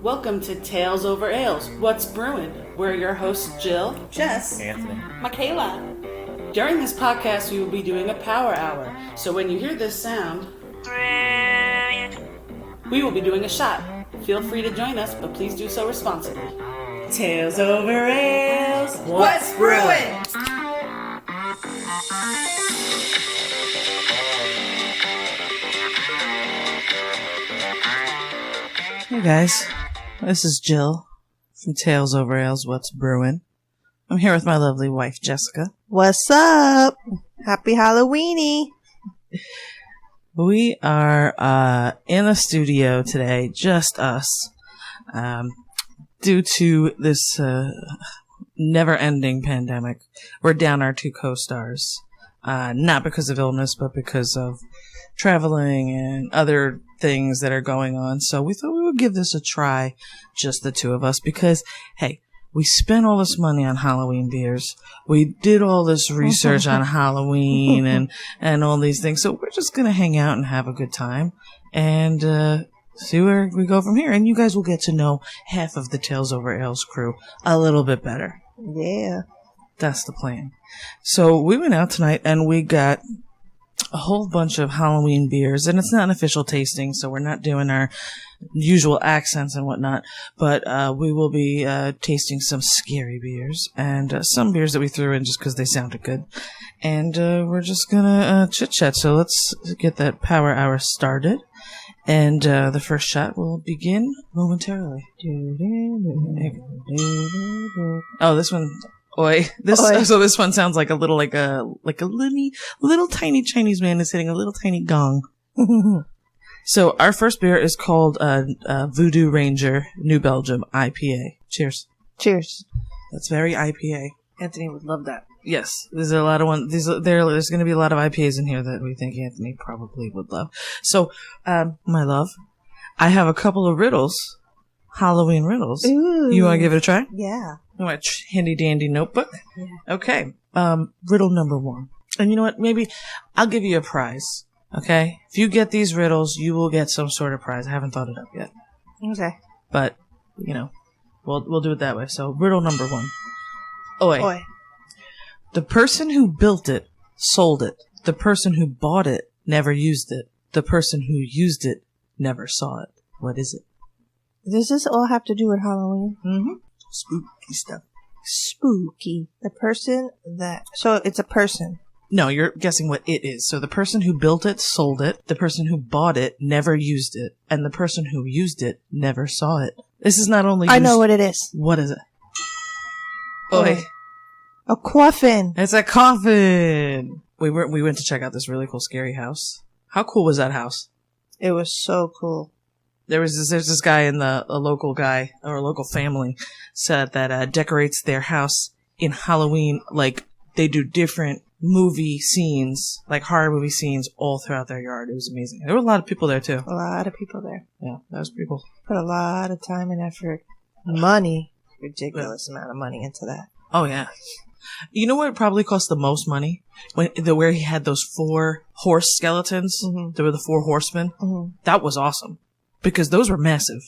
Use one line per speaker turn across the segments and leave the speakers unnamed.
Welcome to Tales Over Ales, What's Brewin'? We're your hosts Jill,
Jess,
Anthony,
Michaela. During this podcast, we will be doing a power hour, so when you hear this sound, we will be doing a shot. Feel free to join us, but please do so responsibly.
Tales Over Ales, What's Brewin'?
Hey guys, this is Jill from Tales Over Ales, What's Brewin'? I'm here with my lovely wife, Jessica.
What's up? Happy Halloweenie.
We are in the studio today, just us, due to this never-ending pandemic. We're down our two co-stars, not because of illness, but because of traveling and other things that are going on. So we thought we would give this a try, just the two of us, because, hey, we spent all this money on Halloween beers. We did all this research on Halloween and all these things. So we're just going to hang out and have a good time and see where we go from here. And you guys will get to know half of the Tales Over Ales crew a little bit better.
Yeah.
That's the plan. So we went out tonight and we got a whole bunch of Halloween beers, and it's not an official tasting, so we're not doing our usual accents and whatnot, but we will be tasting some scary beers and some beers that we threw in just because they sounded good, and we're just gonna chit chat. So let's get that power hour started, and the first shot will begin momentarily. Oh, this one. Oi.
Oi.
So this one sounds like a little little tiny Chinese man is hitting a little tiny gong. So our first beer is called Voodoo Ranger New Belgium IPA. Cheers.
Cheers.
That's very IPA.
Anthony would love that.
Yes, there's a lot of one. There's going to be a lot of IPAs in here that we think Anthony probably would love. So, my love, I have a couple of riddles, Halloween riddles.
Ooh.
You want to give it a try?
Yeah.
You want a handy dandy notebook?
Yeah.
Okay. Riddle number 1. And you know what? Maybe I'll give you a prize. Okay? If you get these riddles, you will get some sort of prize. I haven't thought it up yet.
Okay.
But, you know, we'll do it that way. So, riddle number 1. Oi.
Oi.
The person who built it sold it. The person who bought it never used it. The person who used it never saw it. What is it?
Does this all have to do with Halloween?
Mm-hmm. Spooky stuff.
Spooky. The person that... So it's a person.
No, you're guessing what it is. So the person who built it sold it. The person who bought it never used it. And the person who used it never saw it. This is not only...
I know what it is.
What is it? Oi.
A coffin.
It's a coffin. We went to check out this really cool scary house. How cool was that house?
It was so cool.
There's this guy in a local guy or a local family said that decorates their house in Halloween, like they do different movie scenes, like horror movie scenes all throughout their yard. It was amazing. There were a lot of people there too.
A lot of people there.
Yeah, that was pretty cool.
Put a lot of time and effort. Money. Ridiculous amount of money into that.
Oh yeah. You know what probably cost the most money? Where he had those 4 horse skeletons.
Mm-hmm.
There were the 4 horsemen.
Mm-hmm.
That was awesome. Because those were massive.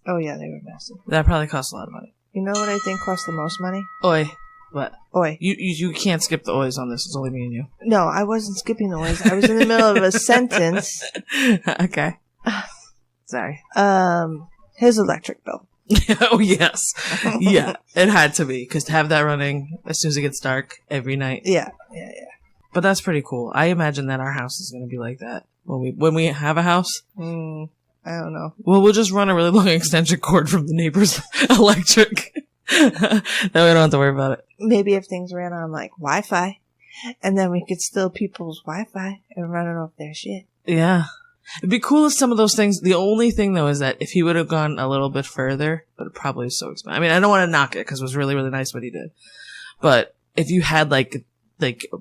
Oh, yeah, they were massive.
That probably cost a lot of money.
You know what I think cost the most money?
Oi. What?
Oi.
You can't skip the ois on this. It's only me and you.
No, I wasn't skipping the ois. I was in the middle of a sentence.
Okay. Sorry.
His electric bill.
Oh, yes. Yeah, it had to be. Because to have that running as soon as it gets dark every night.
Yeah.
But that's pretty cool. I imagine that our house is going to be like that. When we have a house.
I don't know.
Well, we'll just run a really long extension cord from the neighbor's electric. Then we don't have to worry about it.
Maybe if things ran on like Wi-Fi, and then we could steal people's Wi-Fi and run it off their shit.
Yeah. It'd be cool if some of those things, the only thing though is that if he would have gone a little bit further, but it probably is so expensive. I mean, I don't want to knock it because it was really, really nice what he did. But if you had like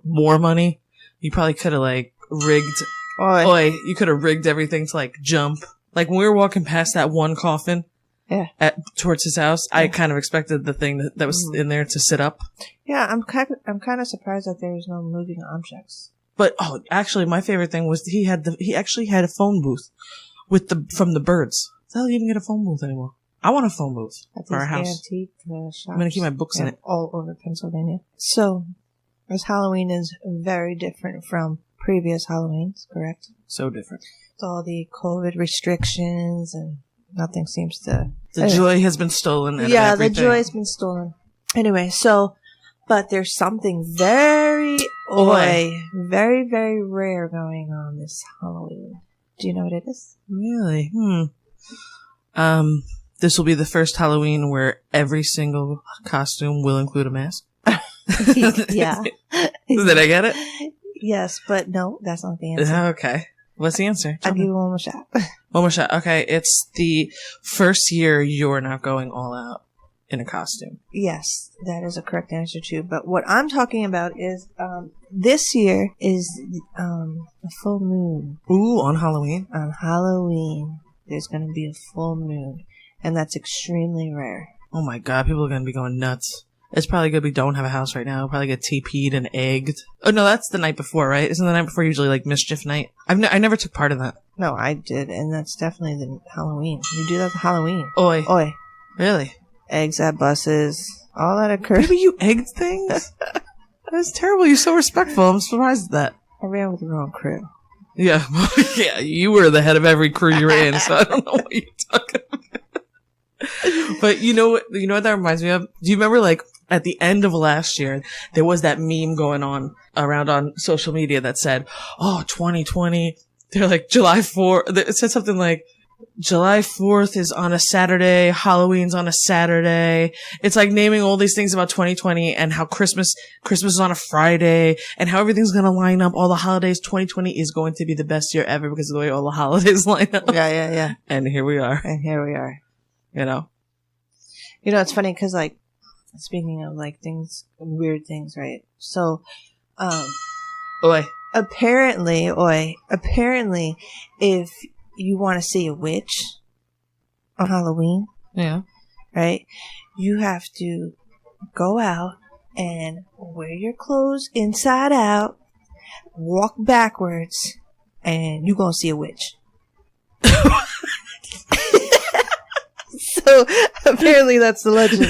more money, you probably could have like rigged, you could have rigged everything to like jump. Like when we were walking past that one coffin towards his house, I kind of expected the thing that was in there to sit up.
Yeah, I'm kind of surprised that there was no moving objects.
But actually, my favorite thing was he actually had a phone booth from the birds. How do you even get a phone booth anymore? I want a phone booth
at
for our
these
house.
antique shops.
I'm gonna keep my books in it.
all over Pennsylvania. So, this Halloween is very different from previous Halloweens, correct?
So different.
With all the COVID restrictions and nothing seems to...
The joy has been stolen.
Yeah, the joy has been stolen. Anyway, so, but there's something very very, very rare going on this Halloween. Do you know what it is?
Really? This will be the first Halloween where every single costume will include a mask.
Yeah.
Did I get it?
Yes, but no, that's not the answer.
Okay. What's the answer?
I'll give you one more shot.
One more shot. Okay, it's the first year you're not going all out in a costume.
Yes, that is a correct answer too. But what I'm talking about is this year is a full moon.
Ooh, on Halloween?
On Halloween, there's going to be a full moon, and that's extremely rare.
Oh my god, people are going to be going nuts. It's probably good we don't have a house right now. Probably get TP'd and egged. Oh no, that's the night before, right? Isn't the night before usually like mischief night? I never took part in that.
No, I did, and that's definitely the Halloween. You do that for Halloween.
Oi.
Oi.
Really?
Eggs at buses. All that occurs.
Maybe you egged things? That's terrible. You're so respectful. I'm surprised at that.
I ran with the wrong crew.
Yeah. Yeah, you were the head of every crew you were in, so I don't know what you're talking about. But you know what that reminds me of? Do you remember like at the end of last year, there was that meme going on around on social media that said, oh, 2020, they're like July 4th. It said something like, July 4th is on a Saturday, Halloween's on a Saturday. It's like naming all these things about 2020 and how Christmas is on a Friday and how everything's going to line up. All the holidays, 2020 is going to be the best year ever because of the way all the holidays line up.
Yeah.
And here we are. You know,
it's funny because like, speaking of like things, weird things, right? So, apparently, if you want to see a witch on Halloween,
yeah,
right, you have to go out and wear your clothes inside out, walk backwards, and you're gonna see a witch. So apparently that's the legend.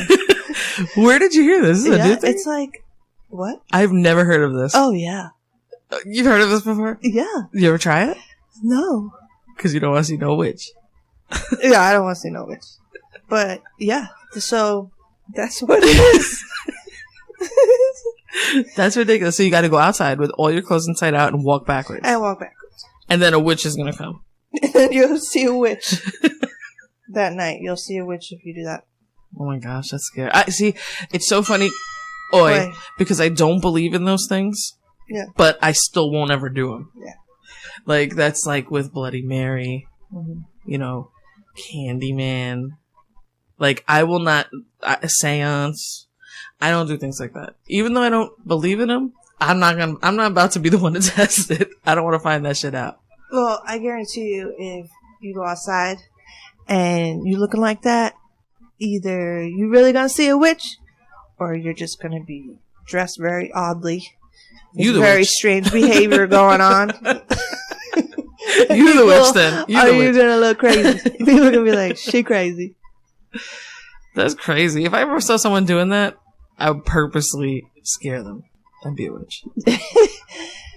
Where did you hear this? Is this a new thing?
It's like, what?
I've never heard of this.
Oh yeah.
You've heard of this before?
Yeah.
You ever try it?
No.
Because you don't want to see no witch.
Yeah, I don't want to see no witch. But yeah, so that's what it is.
That's ridiculous. So you got to go outside with all your clothes inside out and walk backwards. And then a witch is going to come.
And then you'll see a witch. That night, you'll see a witch if you do that.
Oh my gosh, that's scary. See, it's so funny, because I don't believe in those things.
Yeah.
But I still won't ever do them.
Yeah.
Like, that's like with Bloody Mary, Candyman. Like, I will not, seance. I don't do things like that. Even though I don't believe in them, I'm not about to be the one to test it. I don't want to find that shit out.
Well, I guarantee you, if you go outside and you looking like that, either you're really gonna see a witch, or you're just gonna be dressed very oddly. There's very strange behavior going on.
You the witch then.
You're gonna look crazy. People are gonna be like, she crazy.
That's crazy. If I ever saw someone doing that, I would purposely scare them and be a witch.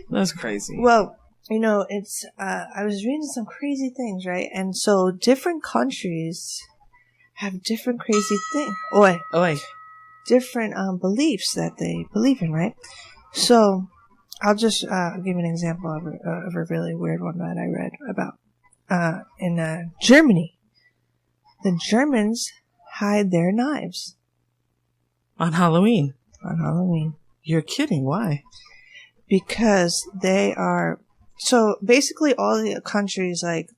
That's crazy.
Well, it's, I was reading some crazy things, right? And so different countries have different crazy things. Different beliefs that they believe in, right? So I'll just give you an example of a really weird one that I read about. In Germany, the Germans hide their knives.
On Halloween?
On Halloween.
You're kidding. Why?
Because they are... So basically all the countries, like,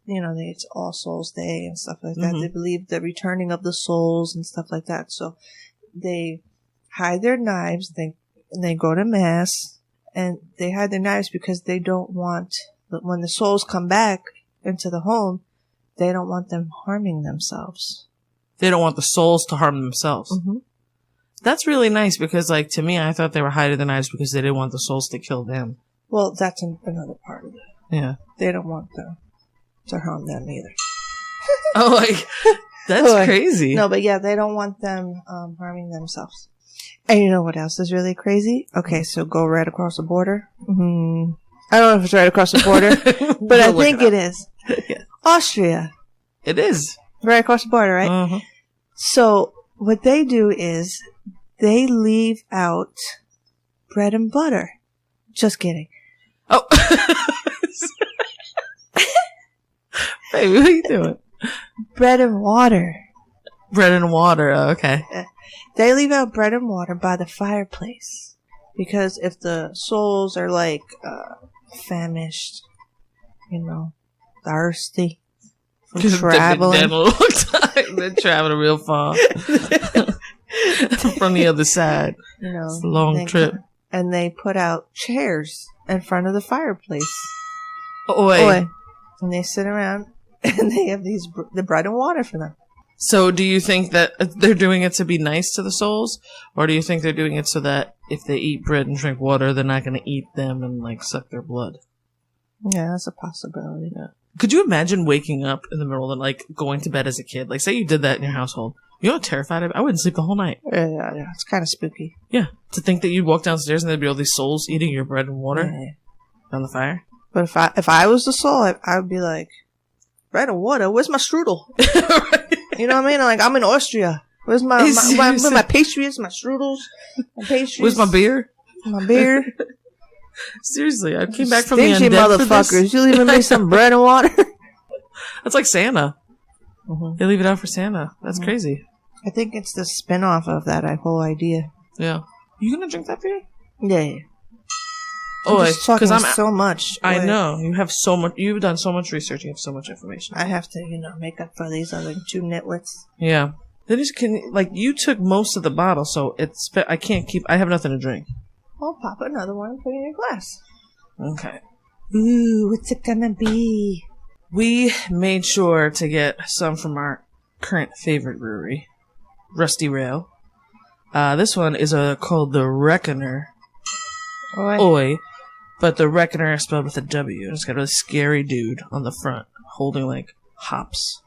it's All Souls Day and stuff like that. They believe the returning of the souls and stuff like that. So they hide their knives. They go to mass, and they hide their knives because they don't want, when the souls come back into the home, they don't want them harming themselves.
They don't want the souls to harm themselves.
Mm-hmm.
That's really nice because, like, to me, I thought they were hiding the knives because they didn't want the souls to kill them.
Well, that's another part of it.
Yeah.
They don't want them to harm them either.
Oh, like, That's crazy.
No, but yeah, they don't want them harming themselves. And you know what else is really crazy? Okay, so go right across the border. Mm-hmm. I don't know if it's right across the border, but I think it is.
Yeah.
Austria.
It is.
Right across the border, right?
Uh-huh.
So what they do is they leave out bread and butter. Just kidding.
Oh. Baby, what are you doing?
Bread and water.
Bread and water. Oh, okay.
They leave out bread and water by the fireplace. Because if the souls are like famished, thirsty from traveling.
They've been dead a long time. They're traveling real far. From the other side. It's a long trip.
And they put out chairs in front of the fireplace.
Oi.
And they sit around and they have the bread and water for them.
So do you think that they're doing it to be nice to the souls? Or do you think they're doing it so that if they eat bread and drink water, they're not going to eat them and suck their blood?
Yeah, that's a possibility.
Yeah. Could you imagine waking up in the middle of the night, going to bed as a kid? Say you did that in your household. You know how terrified I wouldn't sleep the whole night.
Yeah. It's kind of spooky.
Yeah. To think that you'd walk downstairs and there'd be all these souls eating your bread and water on the fire.
But if I was the soul, I would be like, bread and water? Where's my strudel?
Right.
You know what I mean? I'm in Austria. Where's my pastries, my strudels, my pastries?
Where's my beer?
My beer.
Seriously, I came back from
Stingy
the undead
motherfuckers. You leaving me some bread and water?
That's like Santa.
Mm-hmm.
They leave it out for Santa. That's crazy.
I think it's the spin-off of that whole idea.
Yeah. You gonna drink that beer?
Yeah.
Oh,
because I'm so much.
I know you have so much. You've done so much research. You have so much information.
I have to, make up for these other two nitwits.
Yeah. They just you took most of the bottle, so I can't keep. I have nothing to drink.
I'll pop another one and put it in your glass.
Okay.
Ooh, what's it gonna be?
We made sure to get some from our current favorite brewery, Rusty Rail. This one is called the Reckoner. Oi. But the Reckoner is spelled with a W. It's got a really scary dude on the front holding hops.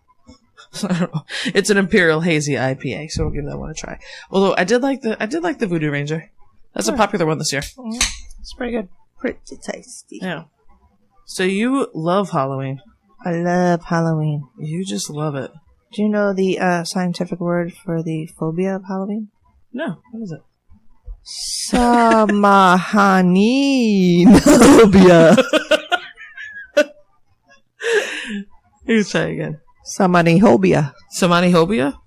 I don't know. It's an Imperial Hazy IPA, so we'll give that one a try. Although I did like the Voodoo Ranger. That's a popular one this year.
It's pretty good. Pretty tasty.
Yeah. So you love Halloween.
I love Halloween.
You just love it.
Do you know the scientific word for the phobia of Halloween?
No. What is it?
Samahaninobia.
You try again.
Samanihobia.
Samanihobia?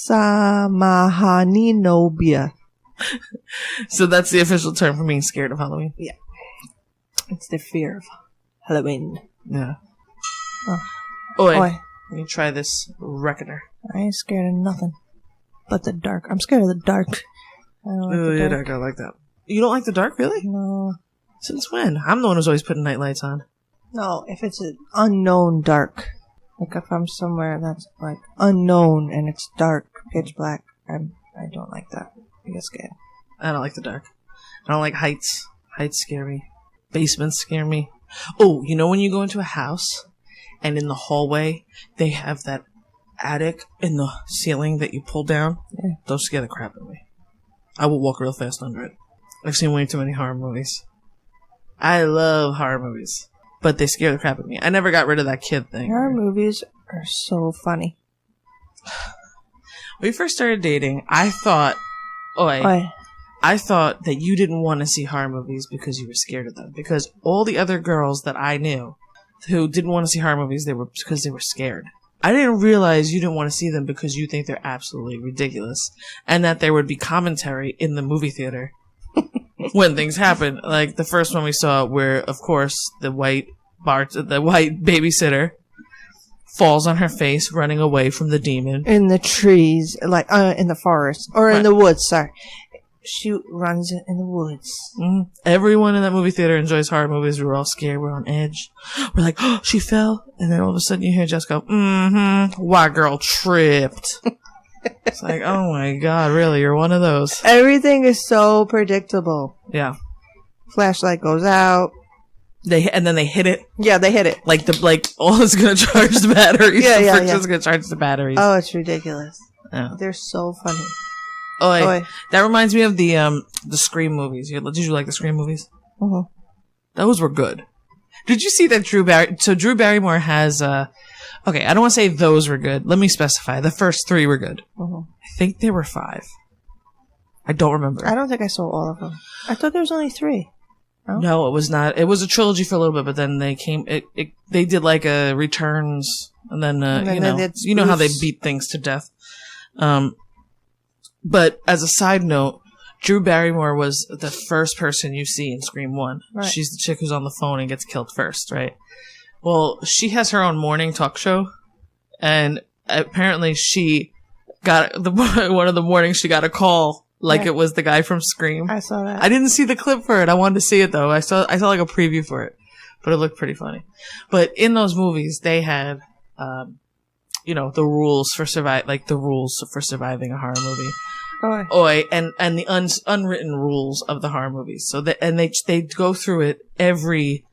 Samahaninobia.
So that's the official term for being scared of Halloween?
Yeah. It's the fear of Halloween.
Yeah.
Oh.
Oi. Let me try this Reckoner.
I ain't scared of nothing but the dark. I'm scared of the dark. I don't like the dark.
I like that. You don't like the dark, really?
No.
Since when? I'm the one who's always putting night lights on.
No, if it's an unknown dark. If I'm somewhere that's unknown and it's dark, pitch black, I don't like that. I get scared.
I don't like the dark. I don't like heights. Heights scare me. Basements scare me. Oh, when you go into a house and in the hallway they have that attic in the ceiling that you pull down?
Yeah.
Those scare the crap out of me. I will walk real fast under it. I've seen way too many horror movies. I love horror movies, but they scare the crap out of me. I never got rid of that kid thing.
Horror movies are so funny.
When we first started dating, I thought that you didn't want to see horror movies because you were scared of them. Because all the other girls that I knew who didn't want to see horror movies, because they were scared. I didn't realize you didn't want to see them because you think they're absolutely ridiculous, and that there would be commentary in the movie theater when things happen. Like the first one we saw, where of course the white babysitter falls on her face, running away from the demon
in the trees, in the forest or in the woods. Sorry, she runs in the woods.
Mm-hmm. Everyone in that movie theater enjoys horror movies. We were all scared. We're on edge. We're like, oh, she fell. And then all of a sudden you hear Jess go, white girl tripped. It's like, oh my God, really? You're one of those.
Everything is so predictable.
Yeah.
Flashlight goes out.
And then they hit it.
Yeah, they hit it.
Like it's gonna charge the batteries.
Yeah,
the
yeah,
friction's gonna charge the batteries.
Oh, it's ridiculous.
Yeah.
They're so funny.
Oh, that reminds me of the Scream movies. Did you like the Scream movies?
Mm-hmm.
Those were good. Did you see that Drew Barrymore has okay, I don't want to say those were good. Let me specify. The first 3 were good.
Mm-hmm.
I think there were 5. I don't remember.
I don't think I saw all of them. I thought there was only 3. Oh.
No, it was not. It was a trilogy for a little bit, but then they came. They did like a Returns, and then, you know how they beat things to death. But as a side note, Drew Barrymore was the first person you see in Scream 1.
Right.
She's the chick who's on the phone and gets killed first, right? Well, she has her own morning talk show, and apparently she got one of the mornings she got a call. Like it was the guy from Scream.
I saw that.
I didn't see the clip for it. I wanted to see it though. I saw like a preview for it, but it looked pretty funny. But in those movies, they had, the rules for surviving a horror movie. And the unwritten rules of the horror movies. So they go through it every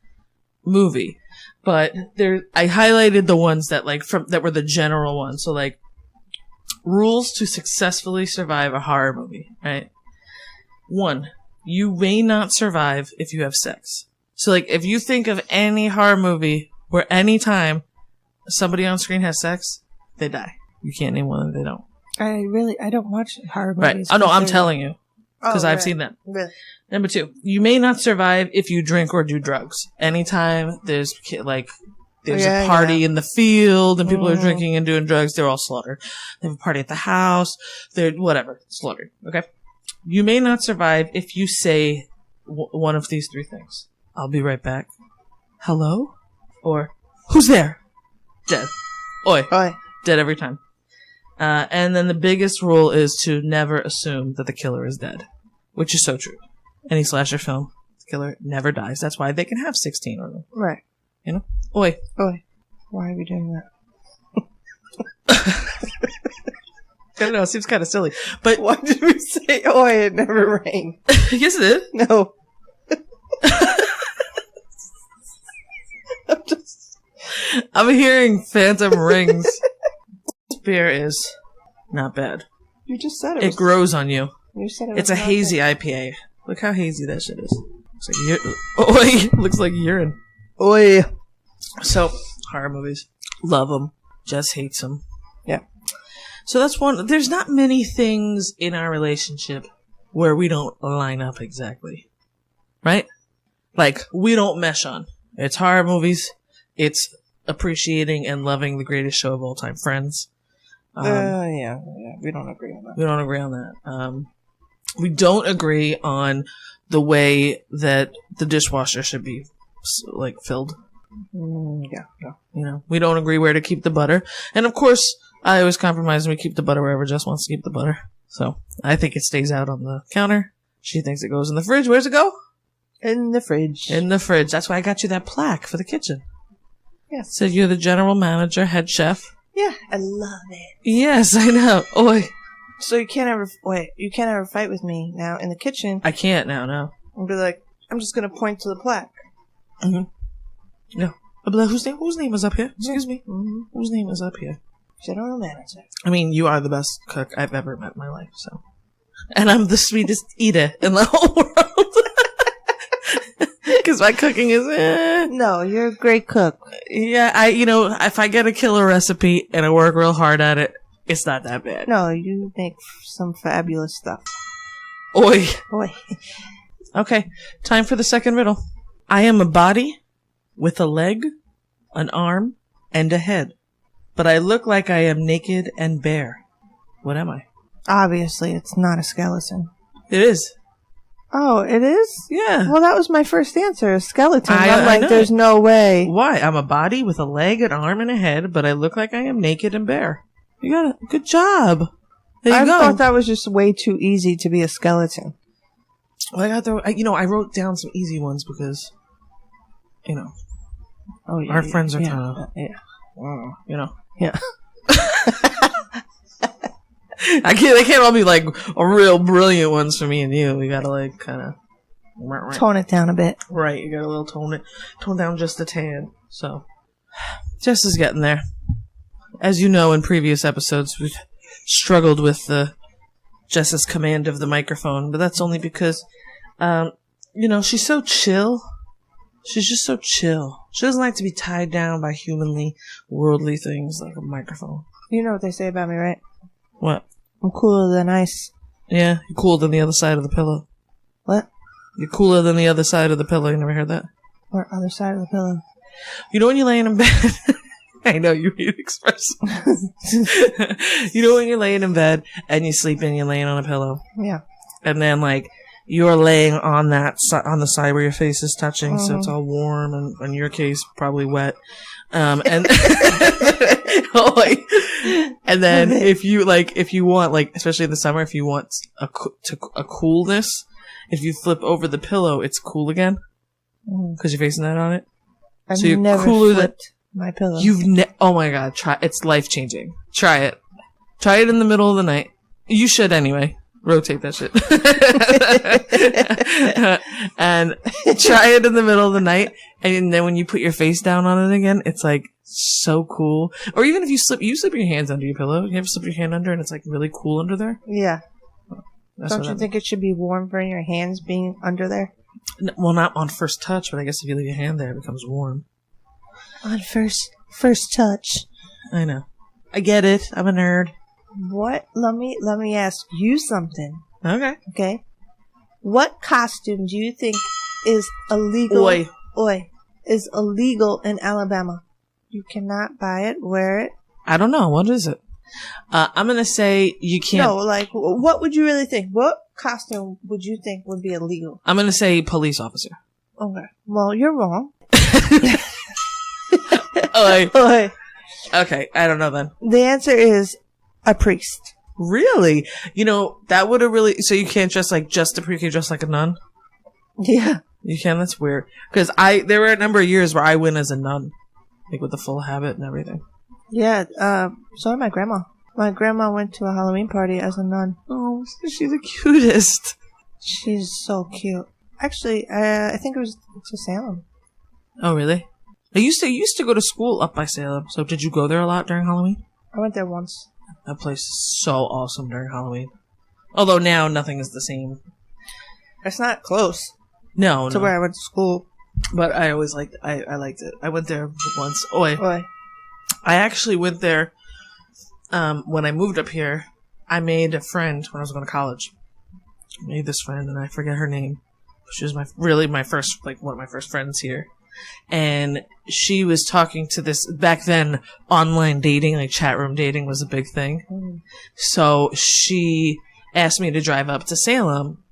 movie. But I highlighted the ones that that were the general ones. So like, rules to successfully survive a horror movie, right? 1, you may not survive if you have sex. So, like, if you think of any horror movie where any time somebody on screen has sex, they die. You can't name one that they don't.
I don't watch horror movies.
Right. Oh, no, I'm telling you. Because I've seen them.
Really?
Number 2, you may not survive if you drink or do drugs. Anytime there's a party in the field and people are drinking and doing drugs, they're all slaughtered. They have a party at the house, they're slaughtered. Okay? You may not survive if you say one of these 3 things. I'll be right back. Hello? Or, who's there? Dead. Oi. Dead every time. And then the biggest rule is to never assume that the killer is dead. Which is so true. Any slasher film, the killer never dies. That's why they can have 16 of them.
Right.
You know? Oi.
Why are we doing that?
I don't know. It seems kind of silly. But
why did we say oi? It never rang.
Yes, it did.
No.
I'm hearing phantom rings. This beer is not bad.
You just said it.
It grows on you.
You said it.
It's a hazy IPA. Look how hazy that shit is. Looks like urine.
Oi.
So, horror movies. Love them. Jess hates them.
Yeah.
So that's one. There's not many things in our relationship where we don't line up exactly. Right? Like, we don't mesh on. It's horror movies. It's appreciating and loving the greatest show of all time, Friends.
Yeah. We don't agree on that.
We don't agree on that. We don't agree on the way that the dishwasher should be, filled.
Yeah.
You know, we don't agree where to keep the butter. And of course, I always compromise and we keep the butter wherever Jess wants to keep the butter. So, I think it stays out on the counter. She thinks it goes in the fridge. Where's it go?
In the fridge.
In the fridge. That's why I got you that plaque for the kitchen.
Yes.
Said you're the general manager, head chef.
Yeah, I love it.
Yes, I know. Oi.
So you can't ever fight with me now in the kitchen.
I can't now, no.
And be like, I'm just gonna point to the plaque.
Mm-hmm. No. I'll be like, whose name is up here? Excuse me.
Mm-hmm.
Whose name is up here?
General manager.
I mean, you are the best cook I've ever met in my life, so. And I'm the sweetest eater in the whole world. Because my cooking is,
No, you're a great cook.
Yeah, if I get a killer recipe and I work real hard at it, it's not that bad.
No, you make some fabulous stuff.
Oi.
Oi.
Okay, time for the second riddle. I am a body with a leg, an arm, and a head. But I look like I am naked and bare. What am I?
Obviously, it's not a skeleton.
It is.
Oh, it is?
Yeah.
Well, that was my first answer, a skeleton. I'm
I
like,
know.
there's no way.
Why? I'm a body with a leg, an arm, and a head, but I look like I am naked and bare. You got a good job. There you go.
I thought that was just way too easy to be a skeleton.
Well, I wrote down some easy ones because, our friends are kind of,
Yeah.
They can't all be like a real brilliant ones for me and you. We gotta kind of.
tone it down a bit.
Right, you got a little tone down just a tad. So, Jess is getting there. As you know, in previous episodes, we've struggled with Jess's command of the microphone, but that's only because, she's so chill. She's just so chill. She doesn't like to be tied down by humanly, worldly things like a microphone.
You know what they say about me, right?
What?
I'm cooler than ice.
Yeah, you're cooler than the other side of the pillow.
What?
You're cooler than the other side of the pillow. You never heard that?
What other side of the pillow?
You know when you're laying in bed? I know you read expressions. You know when you're laying in bed and you sleep and you're laying on a pillow?
Yeah.
And then, like, you're laying on on the side where your face is touching, so it's all warm, and in your case, probably wet. And and then if you want, like, especially in the summer, if you want a coolness, if you flip over the pillow, it's cool again because you're facing that on it.
I've never flipped my pillow.
Oh my god, it's life changing. Try it in the middle of the night. You should anyway. Rotate that shit. And try it in the middle of the night, and then when you put your face down on it again, it's like so cool. Or even if you slip your hands under your pillow. You ever slip your hand under and it's like really cool under there?
Yeah. Don't you think it should be warm for your hands being under there?
Well, not on first touch, but I guess if you leave your hand there, it becomes warm.
On first touch.
I know. I get it. I'm a nerd.
What? Let me ask you something.
Okay.
Okay. What costume do you think is illegal? Is illegal in Alabama? You cannot buy it, wear it.
I don't know. What is it? I'm gonna say you can't.
No, like, what would you really think? What costume would you think would be illegal?
I'm gonna say police officer.
Okay. Well, you're wrong.
Okay. Okay, I don't know then.
The answer is a priest.
Really? You know, that would have really... So you can't dress like just a priest, you can dress like a nun?
Yeah.
You can? That's weird. Because there were a number of years where I went as a nun. Like with the full habit and everything.
Yeah, so did my grandma. My grandma went to a Halloween party as a nun.
Oh, she's the cutest.
She's so cute. Actually, I think it was to Salem.
Oh, really? I used to go to school up by Salem. So did you go there a lot during Halloween?
I went there once.
That place is so awesome during Halloween. Although now nothing is the same.
It's not close.
No.
To where I went to school.
But I always liked it. I liked it. I went there once. Oi. I actually went there when I moved up here. I made a friend when I was going to college. I made this friend, and I forget her name. She was my first, like, one of my first friends here. And she was talking to this, back then, online dating, like chat room dating was a big thing. Mm. So she asked me to drive up to Salem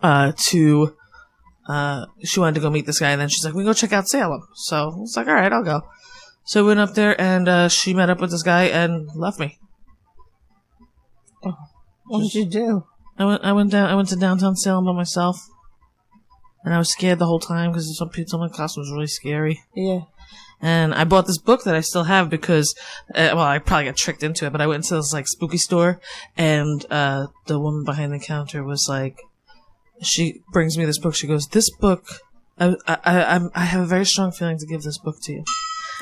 she wanted to go meet this guy, and then she's like, we go check out Salem. So I was like, all right, I'll go. So I went up there, and she met up with this guy and left me.
Oh. What did you do?
I went to downtown Salem by myself. And I was scared the whole time because some of the costume was really scary.
Yeah.
And I bought this book that I still have because, I probably got tricked into it, but I went into this, like, spooky store, and the woman behind the counter was like, she brings me this book. She goes, this book, I have a very strong feeling to give this book to you.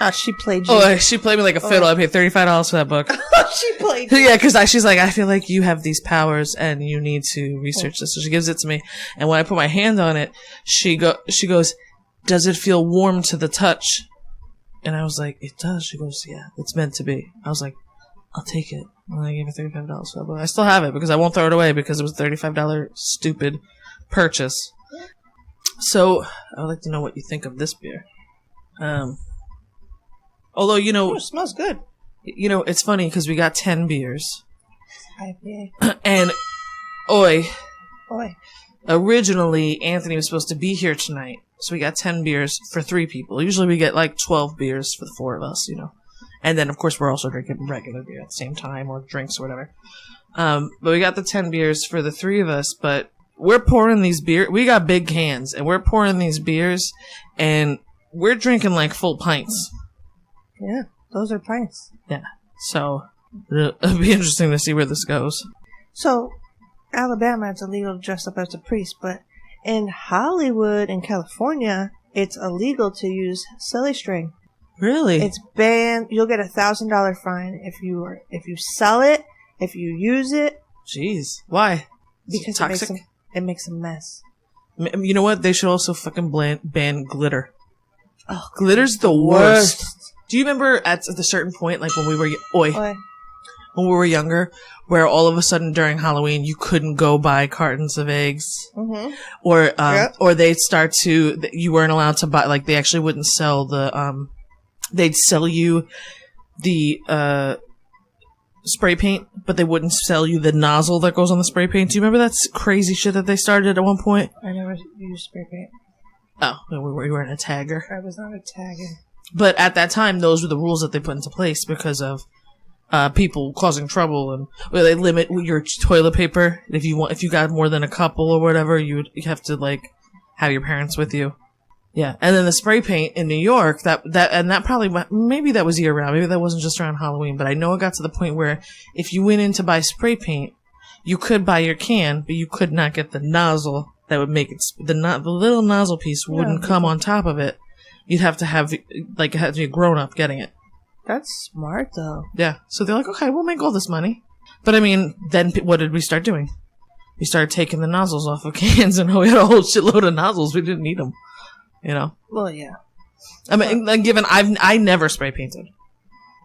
Oh, she played you.
Oh, she played me like a fiddle. I paid $35 for that book.
She played you.
Yeah, because she's like, I feel like you have these powers and you need to research this. So she gives it to me. And when I put my hand on it, she goes, does it feel warm to the touch? And I was like, it does. She goes, yeah, it's meant to be. I was like, I'll take it. And I gave her $35 for that book. I still have it because I won't throw it away because it was a $35 stupid purchase. So I would like to know what you think of this beer. Although, you know...
it smells good.
You know, it's funny because we got 10 beers.
IPA.
And,
Oi.
Originally, Anthony was supposed to be here tonight. So we got 10 beers for 3 people. Usually we get like 12 beers for the 4 of us, you know. And then, of course, we're also drinking regular beer at the same time or drinks or whatever. But we got the 10 beers for the 3 of us, but we're pouring these beers. We got big cans, and we're pouring these beers, and we're drinking like full pints.
Yeah, those are pints.
Yeah, so it'll be interesting to see where this goes.
So, Alabama, it's illegal to dress up as a priest, but In Hollywood, in California, it's illegal to use silly string.
Really?
It's banned. You'll get $1,000 fine if you sell it, if you use it.
Jeez. Why?
Because
toxic?
It makes a mess.
You know what? They should also fucking ban glitter.
Oh,
glitter's the worst. Do you remember at a certain point, like when we were when we were younger, where all of a sudden during Halloween you couldn't go buy cartons of eggs, or they'd start to, you weren't allowed to buy, like they actually wouldn't sell the they'd sell you the spray paint, but they wouldn't sell you the nozzle that goes on the spray paint. Do you remember that crazy shit that they started at one point?
I never used spray paint.
Oh, we weren't a tagger.
I was not a tagger.
But at that time, those were the rules that they put into place because of people causing trouble, and where they limit your toilet paper. If you got more than a couple or whatever, you have to like have your parents with you. Yeah, and then the spray paint in New York, that probably, maybe that was year round, maybe that wasn't just around Halloween, but I know it got to the point where if you went in to buy spray paint, you could buy your can, but you could not get the nozzle that would make it, the little nozzle piece wouldn't come on top of it. You'd have to have, like, it had to be a grown up getting it.
That's smart, though.
Yeah, so they're like, okay, we'll make all this money. But I mean, then what did we start doing? We started taking the nozzles off of cans, and we had a whole shitload of nozzles. We didn't need them. You know?
Well, yeah.
I mean, given I never spray painted.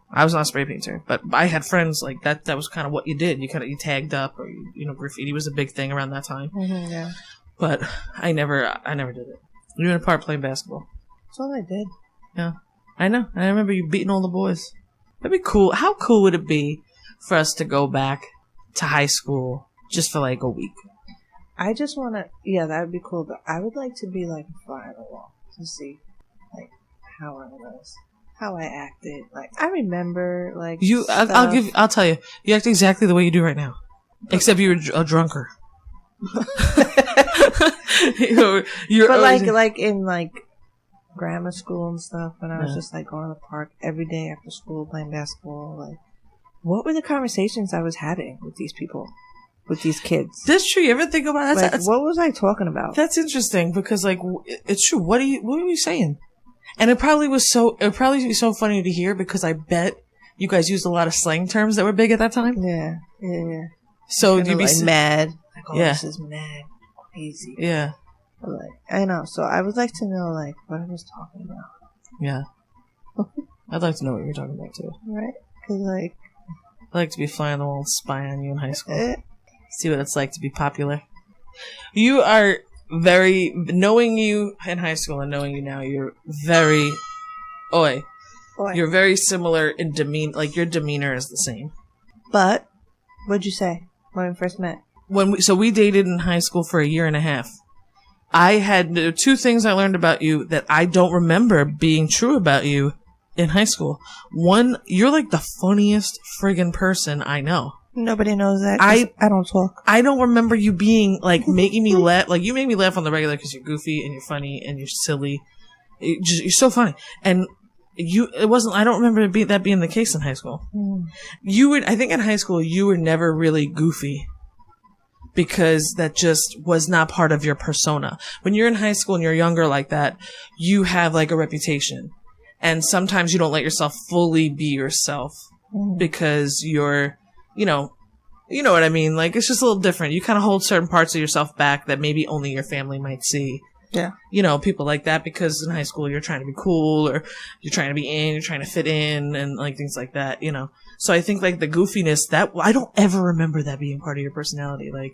I was not a spray painter, but I had friends like that. That was kind of what you did. You tagged up, or graffiti was a big thing around that time.
Mm-hmm, yeah.
But I never did it. You were in a part playing basketball.
That's all I did.
Yeah, I know. I remember you beating all the boys. That'd be cool. How cool would it be for us to go back to high school just for like a week?
I just want to, yeah, that would be cool, but I would like to be like a fly on the wall to see, like, how I was, how I acted. Like, I remember, like,
I'll tell you, you act exactly the way you do right now, except you were a drunker.
like in like grammar school and stuff, when I was just like going to the park every day after school playing basketball, like, what were the conversations I was having with these people? With these kids.
That's true. You ever think about that?
Like, what was I talking about?
That's interesting because, like, it's true. What are you saying? And it probably be so funny to hear because I bet you guys used a lot of slang terms that were big at that time.
Yeah.
So you'd be
like mad. Like, oh,
yeah.
This is mad, crazy.
Yeah.
Like, I know. So I would like to know, like, what I was talking about.
Yeah. I'd like to know what you're talking about too.
Right? Because, like,
I'd like to be fly on the wall and spy on you in high school. See what it's like to be popular. You are knowing you in high school and knowing you now, you're very, you're very similar in demeanor, like your demeanor is the same.
But, what'd you say when we first met?
We dated in high school for a year and a half. I had two things I learned about you that I don't remember being true about you in high school. One, you're like the funniest friggin' person I know.
Nobody knows that. I don't talk.
I don't remember you being like making me laugh. Like you made me laugh on the regular because you're goofy and you're funny and you're silly. You're so funny. And it wasn't. I don't remember that being the case in high school. I think in high school you were never really goofy because that just was not part of your persona. When you're in high school and you're younger like that, you have like a reputation, and sometimes you don't let yourself fully be yourself because you're. You know what I mean? Like, it's just a little different. You kind of hold certain parts of yourself back that maybe only your family might see.
Yeah.
People like that because in high school you're trying to be cool or you're trying to be you're trying to fit in and like things like that, So I think like the goofiness that I don't ever remember that being part of your personality. Like,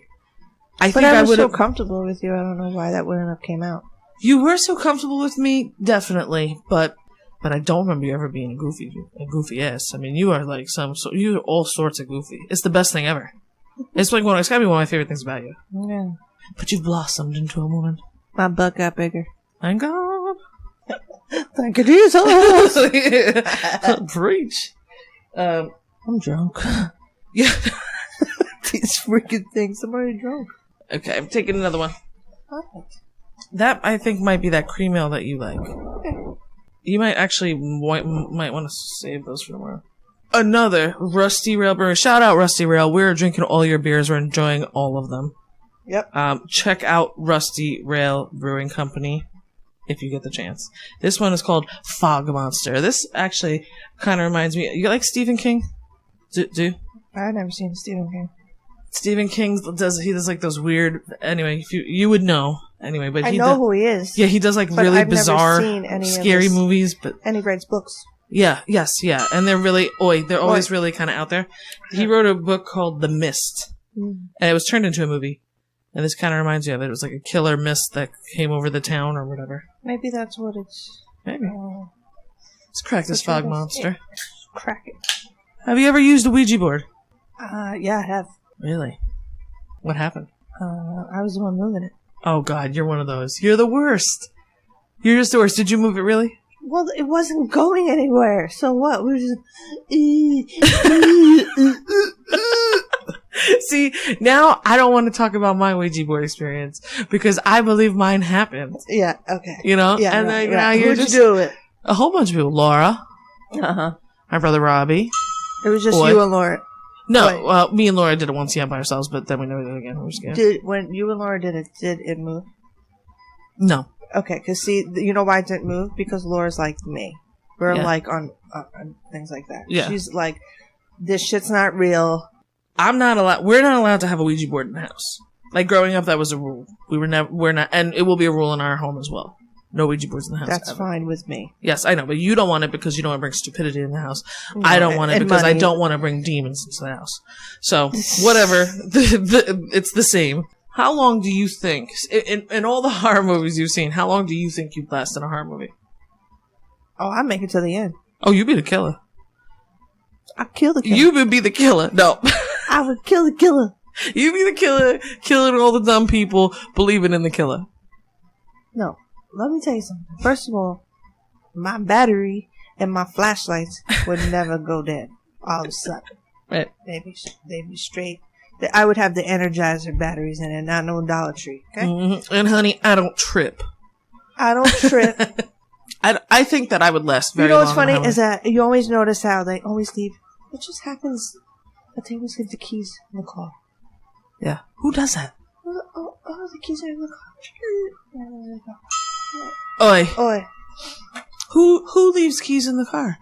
I was
so comfortable with you. I don't know why that wouldn't have came out.
You were so comfortable with me, definitely, but I don't remember you ever being a goofy ass. I mean, you are like you're all sorts of goofy. It's the best thing ever. It's like it's gotta be one of my favorite things about you.
Yeah.
But you've blossomed into a woman.
My butt got bigger.
Thank God.
Thank you, Jesus.
Preach.
I'm drunk.
Yeah.
These freaking things. I'm already drunk.
Okay, I'm taking another one.
Perfect.
That, I think, might be that cream ale that you like.
Okay.
You might actually might want to save those for tomorrow. Another Rusty Rail Brewery. Shout out Rusty Rail. We're drinking all your beers. We're enjoying all of them.
Yep.
Check out Rusty Rail Brewing Company if you get the chance. This one is called Fog Monster. This actually kind of reminds me. You like Stephen King? Do?
I've never seen Stephen King.
Stephen King does like those weird. Anyway, if you would know anyway, but
I know who he is.
Yeah, he does like really
I've
bizarre,
never seen any
scary
of his,
movies. But
and he writes books.
Yeah, and they're really they're always really kind of out there. He wrote a book called The Mist, and it was turned into a movie. And this kind of reminds me of it. It was like a killer mist that came over the town or whatever.
Maybe that's what it's.
Maybe. Let's crack this fog monster.
Yeah. Crack it.
Have you ever used a Ouija board?
Yeah, I have.
Really? What happened?
I was the one moving it.
Oh, God, you're one of those. You're the worst. You're just the worst. Did you move it really?
Well, it wasn't going anywhere. So what? We were just.
See, now I don't want to talk about my Ouija board experience because I believe mine happened.
Yeah, okay.
You know?
Yeah,
and
right,
then now you're
Who'd
just.
you do it?
A whole bunch of people. Laura.
Uh-huh.
My brother Robbie.
It was just
Boy.
you and Laura.
No, well, me and Laura did it once, by ourselves, but then we never did it again. We were scared.
When you and Laura did it move?
No.
Okay, because see, you know why it didn't move? Because Laura's like me. We're like on things like that.
Yeah.
She's like, this shit's not real.
We're not allowed to have a Ouija board in the house. Like growing up, that was a rule. We're not, and it will be a rule in our home as well. No Ouija boards in the house.
That's
ever.
fine with me.
Yes, I know, but you don't want it because you don't want to bring stupidity in the house.
No,
I don't want it because
money.
I don't want to bring demons into the house. So, whatever. It's the same. How long do you think, in all the horror movies you've seen, how long do you think you'd last in a horror movie?
Oh, I make it to the end.
Oh, you'd be the killer.
I'll kill the killer.
You would be the killer. No.
I would kill the killer.
You be the killer, killing all the dumb people, believing in the killer.
No. Let me tell you something. First of all, my battery and my flashlights would never go dead all of a sudden.
Right.
They'd be straight. I would have the Energizer batteries in it, not no Dollar Tree. Okay?
Mm-hmm. And honey, I don't trip.
I don't trip.
I think that I would last very
long. You know
long.
what's funny is that you always notice how they always leave. It just happens that they always leave the keys in the car.
Yeah. Who does that?
Oh, the keys are in the car.
Oi. Who leaves keys in the car?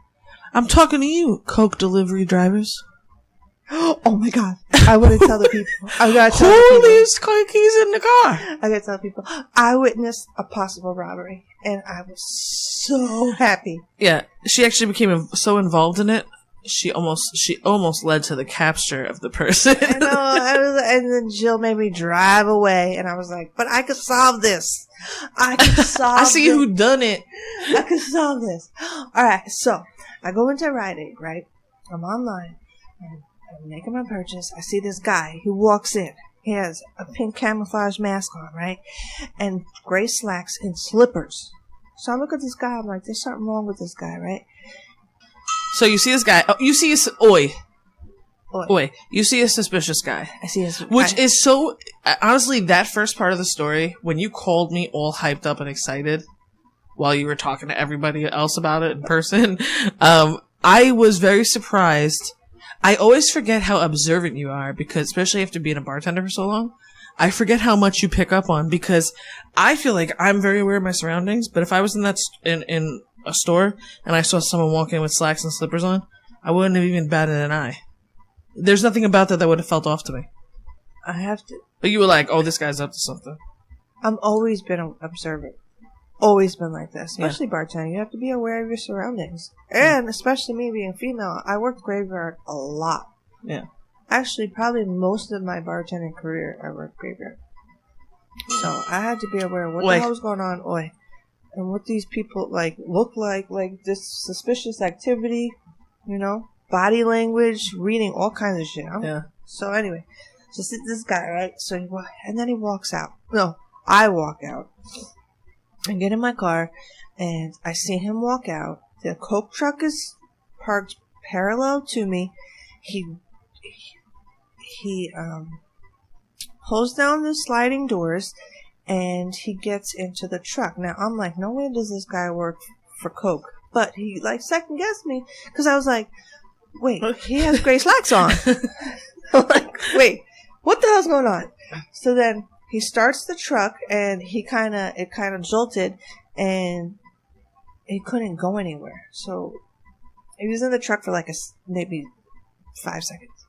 I'm talking to you, Coke delivery drivers.
Oh my God. I wouldn't tell the people. I gotta tell
Who leaves keys in the car?
I gotta tell people. I witnessed a possible robbery and I was so happy.
Yeah. She actually became so involved in it. She almost led to the capture of the person.
I know. And then Jill made me drive away, and I was like, "But I could solve this. I could solve.
I see who done it.
I could solve this." All right, so I go into Rite Aid. Right, I'm online, and I'm making my purchase. I see this guy who walks in. He has a pink camouflage mask on, right, and gray slacks and slippers. So I look at this guy. I'm like, "There's something wrong with this guy, right?"
So you see this guy. Oh, you see Oi. You see a suspicious guy.
I see
Which is so... Honestly, that first part of the story, when you called me all hyped up and excited while you were talking to everybody else about it in person, I was very surprised. I always forget how observant you are, because especially after being a bartender for so long, I forget how much you pick up on, because I feel like I'm very aware of my surroundings, but if I was in that... in a store and I saw someone walking with slacks and slippers on, I wouldn't have even batted an eye. There's nothing about that would have felt off to me.
I have to.
But you were like, oh, this guy's up to something.
I've always been observant. Always been like that. Especially bartending. You have to be aware of your surroundings. And especially me being female, I worked graveyard a lot.
Yeah.
Actually, probably most of my bartending career, I worked graveyard. So I had to be aware of what the hell was going on. Oi. And what these people look like this suspicious activity, body language, reading all kinds of shit. So anyway, so this guy, right? So and then he walks out. No, I walk out and get in my car, and I see him walk out. The Coke truck is parked parallel to me. He pulls down the sliding doors. And he gets into the truck. Now, I'm like, no way does this guy work for Coke. But he, second guessed me. Because I was like, wait, he has gray slacks on. I'm like, wait, what the hell's going on? So then he starts the truck, and it kind of jolted, and he couldn't go anywhere. So he was in the truck for like maybe 5 seconds.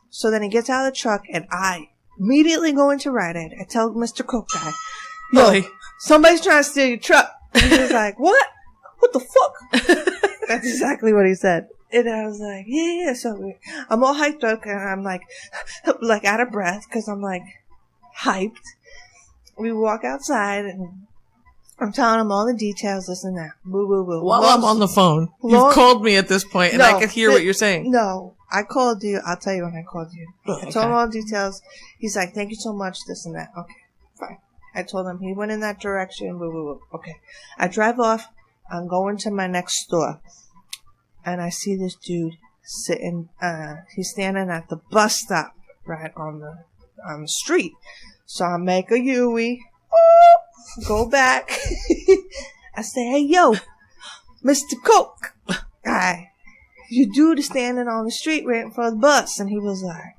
So then he gets out of the truck, and I immediately go into Rite Aid. I tell Mr. Coke guy, yo, somebody's trying to steal your truck. And he was like, what? What the fuck? That's exactly what he said. And I was like, yeah. So I'm all hyped up, and I'm like out of breath because I'm like hyped. We walk outside, and I'm telling him all the details, this and that. Boo, boo, boo.
While I'm on the phone. You've called me at this point, and I can hear what you're saying.
No, I called you. I'll tell you when I called you. I told him all the details. He's like, thank you so much, this and that. Okay, fine. I told him he went in that direction. Boo, boo, boo. Okay. I drive off. I'm going to my next store. And I see this dude sitting, he's standing at the bus stop right on the street. So I make a U-ey, go back. I say, hey, yo, Mr. Coke. You dude is standing on the street waiting for the bus. And he was like,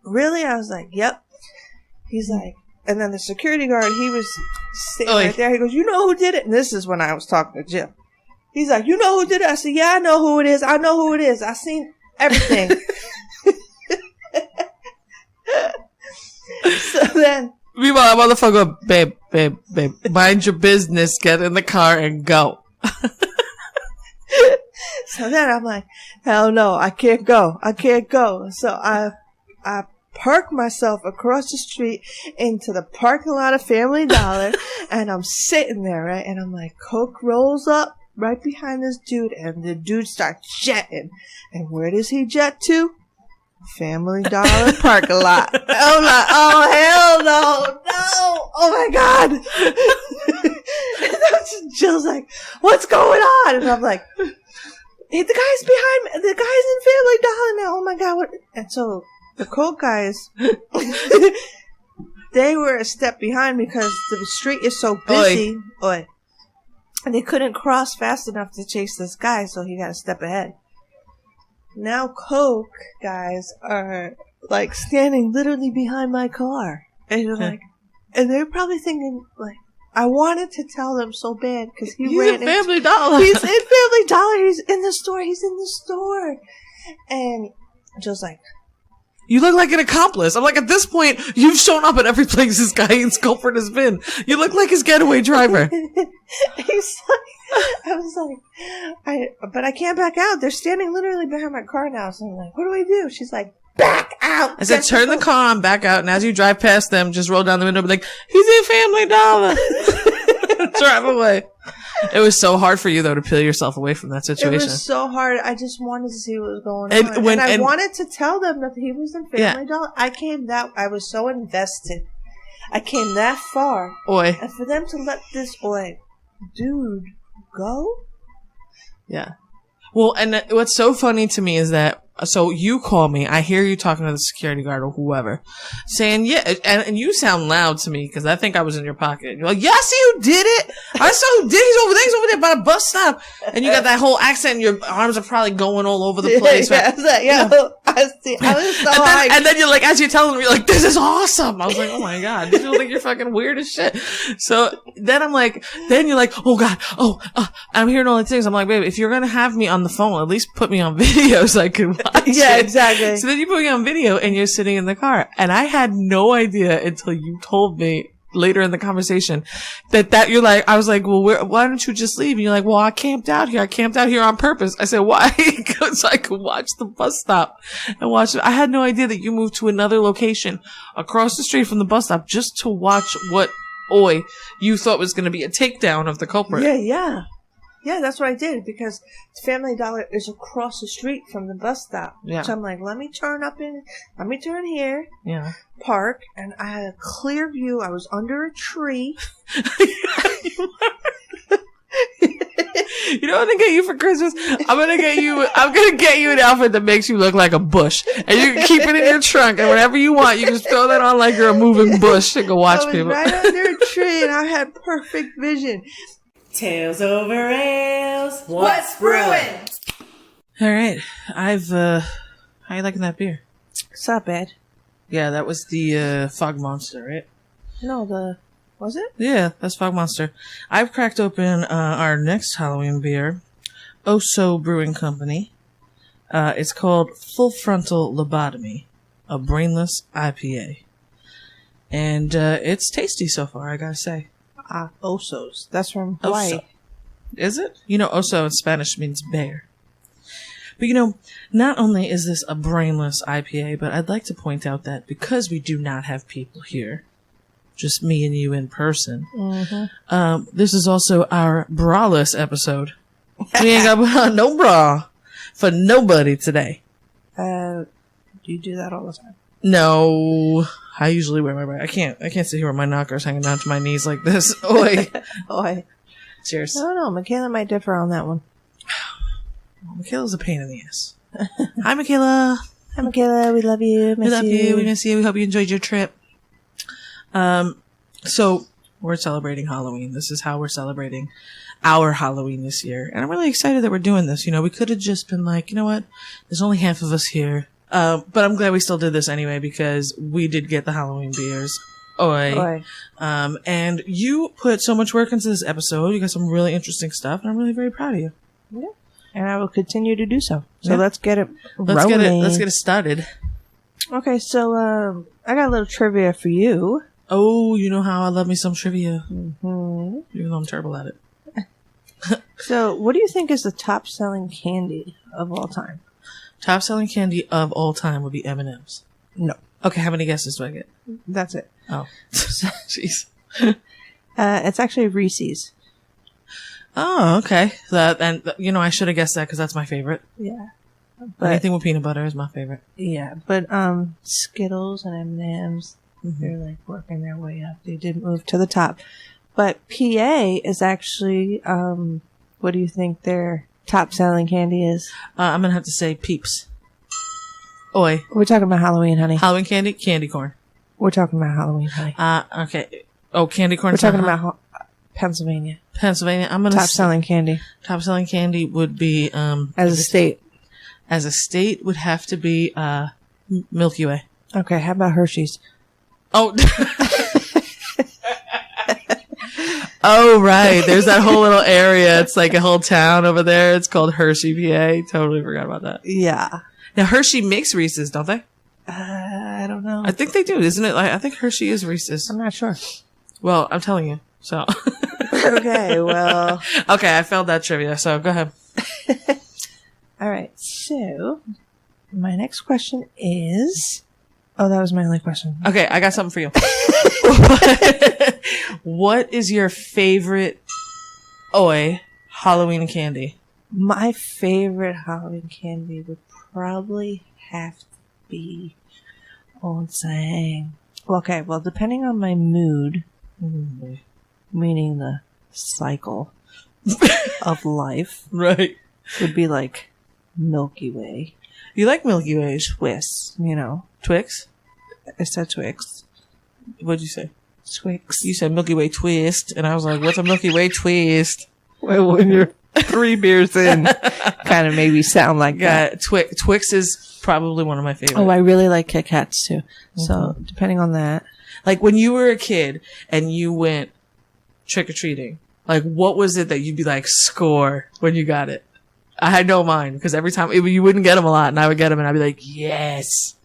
really? I was like, yep. He's like, and then the security guard, he was sitting right there. He goes, you know who did it? And this is when I was talking to Jim. He's like, you know who did it? I said, yeah, I know who it is. I know who it is. I seen everything. So then.
Meanwhile, motherfucker, babe, mind your business. Get in the car and go.
So then I'm like, hell no, I can't go. So I park myself across the street into the parking lot of Family Dollar, and I'm sitting there, right? And I'm like, Coke rolls up right behind this dude, and the dude starts jetting. And where does he jet to? Family Dollar parking lot. I'm like, oh hell no. Oh my God. And Jill's like, what's going on? And I'm like, hey, the guy's behind me. The guy's in Family Dollar now. Oh my God. What? And so the Coke guys, they were a step behind because the street is so busy. And they couldn't cross fast enough to chase this guy, so he got a step ahead. Now Coke guys are like standing literally behind my car. And you're like, and they're probably thinking like, I wanted to tell them so bad because he's in
Family Dollar.
He's in Family Dollar. He's in the store. And just like,
you look like an accomplice. I'm like, at this point, you've shown up at every place this guy in Sculford has been. You look like his getaway driver.
He's like, I was like, but I can't back out. They're standing literally behind my car now. So I'm like, what do I do? She's like, back out.
I said, turn the car on, back out. And as you drive past them, just roll down the window and be like, he's in Family Dollar. Drive away. It was so hard for you, though, to peel yourself away from that situation.
It was so hard. I just wanted to see what was going on. And I wanted to tell them that he was in Family Dollar. I was so invested. I came that far. And for them to let this dude go?
Yeah. Well, and what's so funny to me is that, so you call me, I hear you talking to the security guard or whoever, saying, yeah, and you sound loud to me because I think I was in your pocket. You're like, yeah, I see who did it. I saw who did it. He's over there by the bus stop. And you got that whole accent and your arms are probably going all over the place.
Yeah, I see. I was so hyped.
And then you're like, as you're telling me, you're like, this is awesome. I was like, oh my God, you feel like you're fucking weird as shit. So then I'm like, then you're like, oh God, I'm hearing all these things. I'm like, babe, if you're going to have me on the phone, at least put me on video so I can watch
yeah,
it.
exactly.
So then you put me on video and you're sitting in the car. And I had no idea until you told me later in the conversation that you're like, I was like, well, why don't you just leave? And you're like, well, I camped out here on purpose. I said, why? So I could watch the bus stop and watch it. I had no idea that you moved to another location across the street from the bus stop just to watch what you thought was going to be a takedown of the culprit.
Yeah, that's what I did because Family Dollar is across the street from the bus stop.
Yeah.
So I'm like, let me turn here.
Yeah.
Park, and I had a clear view. I was under a tree.
You know what I'm gonna get you for Christmas? I'm gonna get you an outfit that makes you look like a bush. And you can keep it in your trunk, and whenever you want, you can just throw that on like you're a moving bush and go watch people.
I was right under a tree, and I had perfect vision.
Tales over ales. What's brewing?
All right, how you liking that beer?
It's not bad.
Yeah, that was the Fog Monster, right?
No, was it?
Yeah, that's Fog Monster. I've cracked open our next Halloween beer, Oso Brewing Company. It's called Full Frontal Lobotomy, a brainless IPA. And it's tasty so far, I gotta say.
Osos. That's from Hawaii.
Oso. Is it? You know, oso in Spanish means bear. But not only is this a brainless IPA, but I'd like to point out that because we do not have people here, just me and you in person, this is also our braless episode. We ain't got no bra for nobody today.
Do you do that all the time?
No, I usually wear my bra. I can't sit here with my knockers hanging down to my knees like this. Oi.
Oi.
Cheers.
I don't know. Michaela might differ on that one.
Michaela's a pain in the ass. Hi, Michaela.
Hi, Michaela. We love you.
We love you. We miss you. We hope you enjoyed your trip. So we're celebrating Halloween. This is how we're celebrating our Halloween this year. And I'm really excited that we're doing this. We could have just been like, you know what? There's only half of us here. But I'm glad we still did this anyway because we did get the Halloween beers. Oi. And you put so much work into this episode. You got some really interesting stuff, and I'm really very proud of you.
Yeah. And I will continue to do so. So let's get it
Let's get it started.
Okay, so I got a little trivia for you.
Oh, you know how I love me some trivia.
Mm-hmm.
Even though I'm terrible at it.
So, what do you think is the top-selling candy of all time?
Top-selling candy of all time would be M&M's.
No.
Okay, how many guesses do I get?
That's it.
Oh. Jeez.
It's actually Reese's.
Oh, okay. I should have guessed that because that's my favorite.
Yeah. But,
anything with peanut butter is my favorite.
Yeah, but Skittles and M&M's, they're like working their way up. They did move to the top. But PA is actually, what do you think their top-selling candy is?
I'm going to have to say Peeps. Oi.
We're talking about Halloween, honey.
Halloween candy? Candy corn.
We're talking about Halloween, honey.
Okay. Oh, candy corn.
We're talking about Pennsylvania.
Pennsylvania. I'm going to
top-selling candy.
Top-selling candy would be,
as a state.
As a state would have to be, Milky Way.
Okay, how about Hershey's?
Oh. Oh, right. There's that whole little area. It's like a whole town over there. It's called Hershey, PA. Totally forgot about that.
Yeah.
Now, Hershey makes Reese's, don't they?
I don't know.
I think they do, isn't it? I think Hershey is Reese's.
I'm not sure.
Well, I'm telling you. So.
Okay, well.
Okay, I failed that trivia, so go ahead.
All right. So, my next question is... Oh, that was my only question.
Okay, I got something for you. What is your favorite Halloween candy?
My favorite Halloween candy would probably have to be... Okay, well, depending on my mood, meaning the cycle of life,
right,
would be like Milky Way.
You like Milky Way?
Twix,
Twix?
I said Twix.
What'd you say?
Twix.
You said Milky Way twist, and I was like, what's a Milky Way twist?
Well, when you're 3 beers in, kind of maybe sound like that.
Twix is probably one of my favorites.
Oh, I really like Kit Kats too. So, depending on that.
Like, when you were a kid and you went trick-or-treating, like, what was it that you'd be like, score, when you got it? I had no mind, because every time, you wouldn't get them a lot, and I would get them, and I'd be like, yes.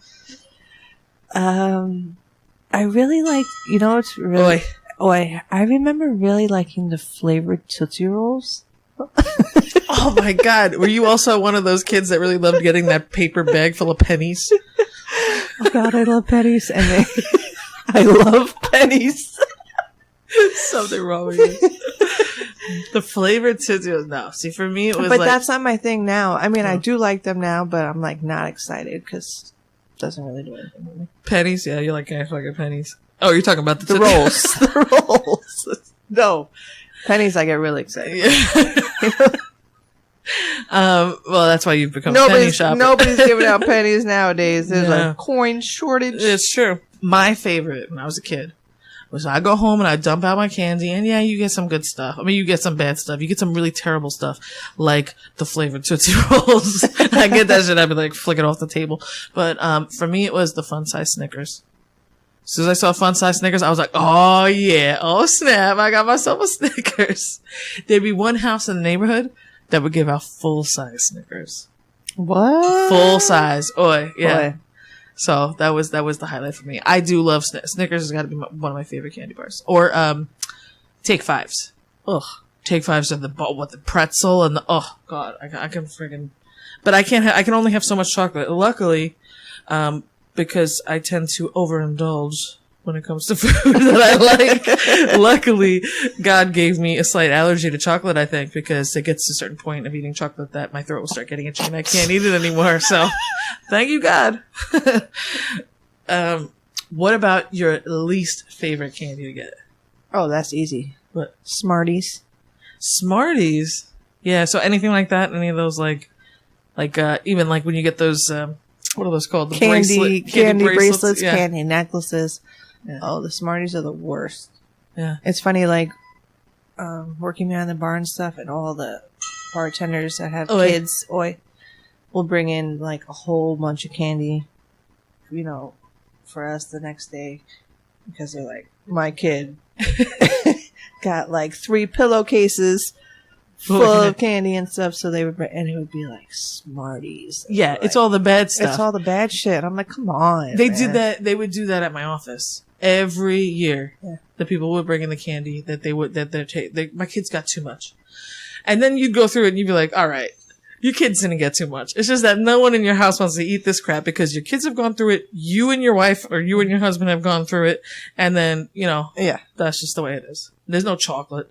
I really like, it's really... I remember really liking the flavored Tootsie Rolls.
Oh my God. Were you also one of those kids that really loved getting that paper bag full of pennies?
Oh God, I love pennies. And I love pennies.
Something wrong with you. The flavored Tootsie Rolls. No. See, for me, it was
But that's not my thing now. I mean, I do like them now, but I'm like not excited because it doesn't really do anything with me.
Pennies? Yeah, you like fucking pennies. Oh, you're talking about
the rolls. The rolls. No. Pennies, I get really excited.
Yeah. Well, that's why you've become a penny shopper.
Nobody's giving out pennies nowadays. There's a coin shortage.
It's true. My favorite when I was a kid was I go home and I dump out my candy, and yeah, you get some good stuff. I mean, you get some bad stuff. You get some really terrible stuff, like the flavored Tootsie Rolls. I get that shit. I'd be like, flick it off the table. But for me, it was the fun size Snickers. As soon as I saw fun size Snickers, I was like, oh yeah, oh snap, I got myself a Snickers. There'd be one house in the neighborhood that would give out full size Snickers.
What?
Full size. Oi, yeah.
Oi.
So that was the highlight for me. I do love Snickers. Has got to be one of my favorite candy bars. Or Take Fives. Ugh, Take Fives are the pretzel and the oh god, I can friggin'. But I can't. I can only have so much chocolate. Luckily, because I tend to overindulge when it comes to food that I like. Luckily, God gave me a slight allergy to chocolate, I think, because it gets to a certain point of eating chocolate that my throat will start getting itchy and I can't eat it anymore. So, thank you, God. What about your least favorite candy to get?
Oh, that's easy.
What?
Smarties.
Smarties? Yeah, so anything like that? Any of those, even like when you get those, what are those called? The
Candy bracelets,
yeah.
candy necklaces.
Yeah.
Oh, the Smarties are the worst.
Yeah.
It's funny, like, working behind the bar and stuff, and all the bartenders that have kids, will bring in, like, a whole bunch of candy, for us the next day, because they're like, my kid got, like, 3 pillowcases full of candy and stuff, so they would bring, and it would be like Smarties.
Yeah,
like,
it's all the bad stuff.
It's all the bad shit. I'm like, come on.
They
man.
did that. They would do that at my office every year.
Yeah.
The people would bring in the candy that my kids got too much, and then you'd go through it and you'd be like, all right, your kids didn't get too much. It's just that no one in your house wants to eat this crap because your kids have gone through it. You and your wife or you and your husband have gone through it, and then that's just the way it is. There's no chocolate.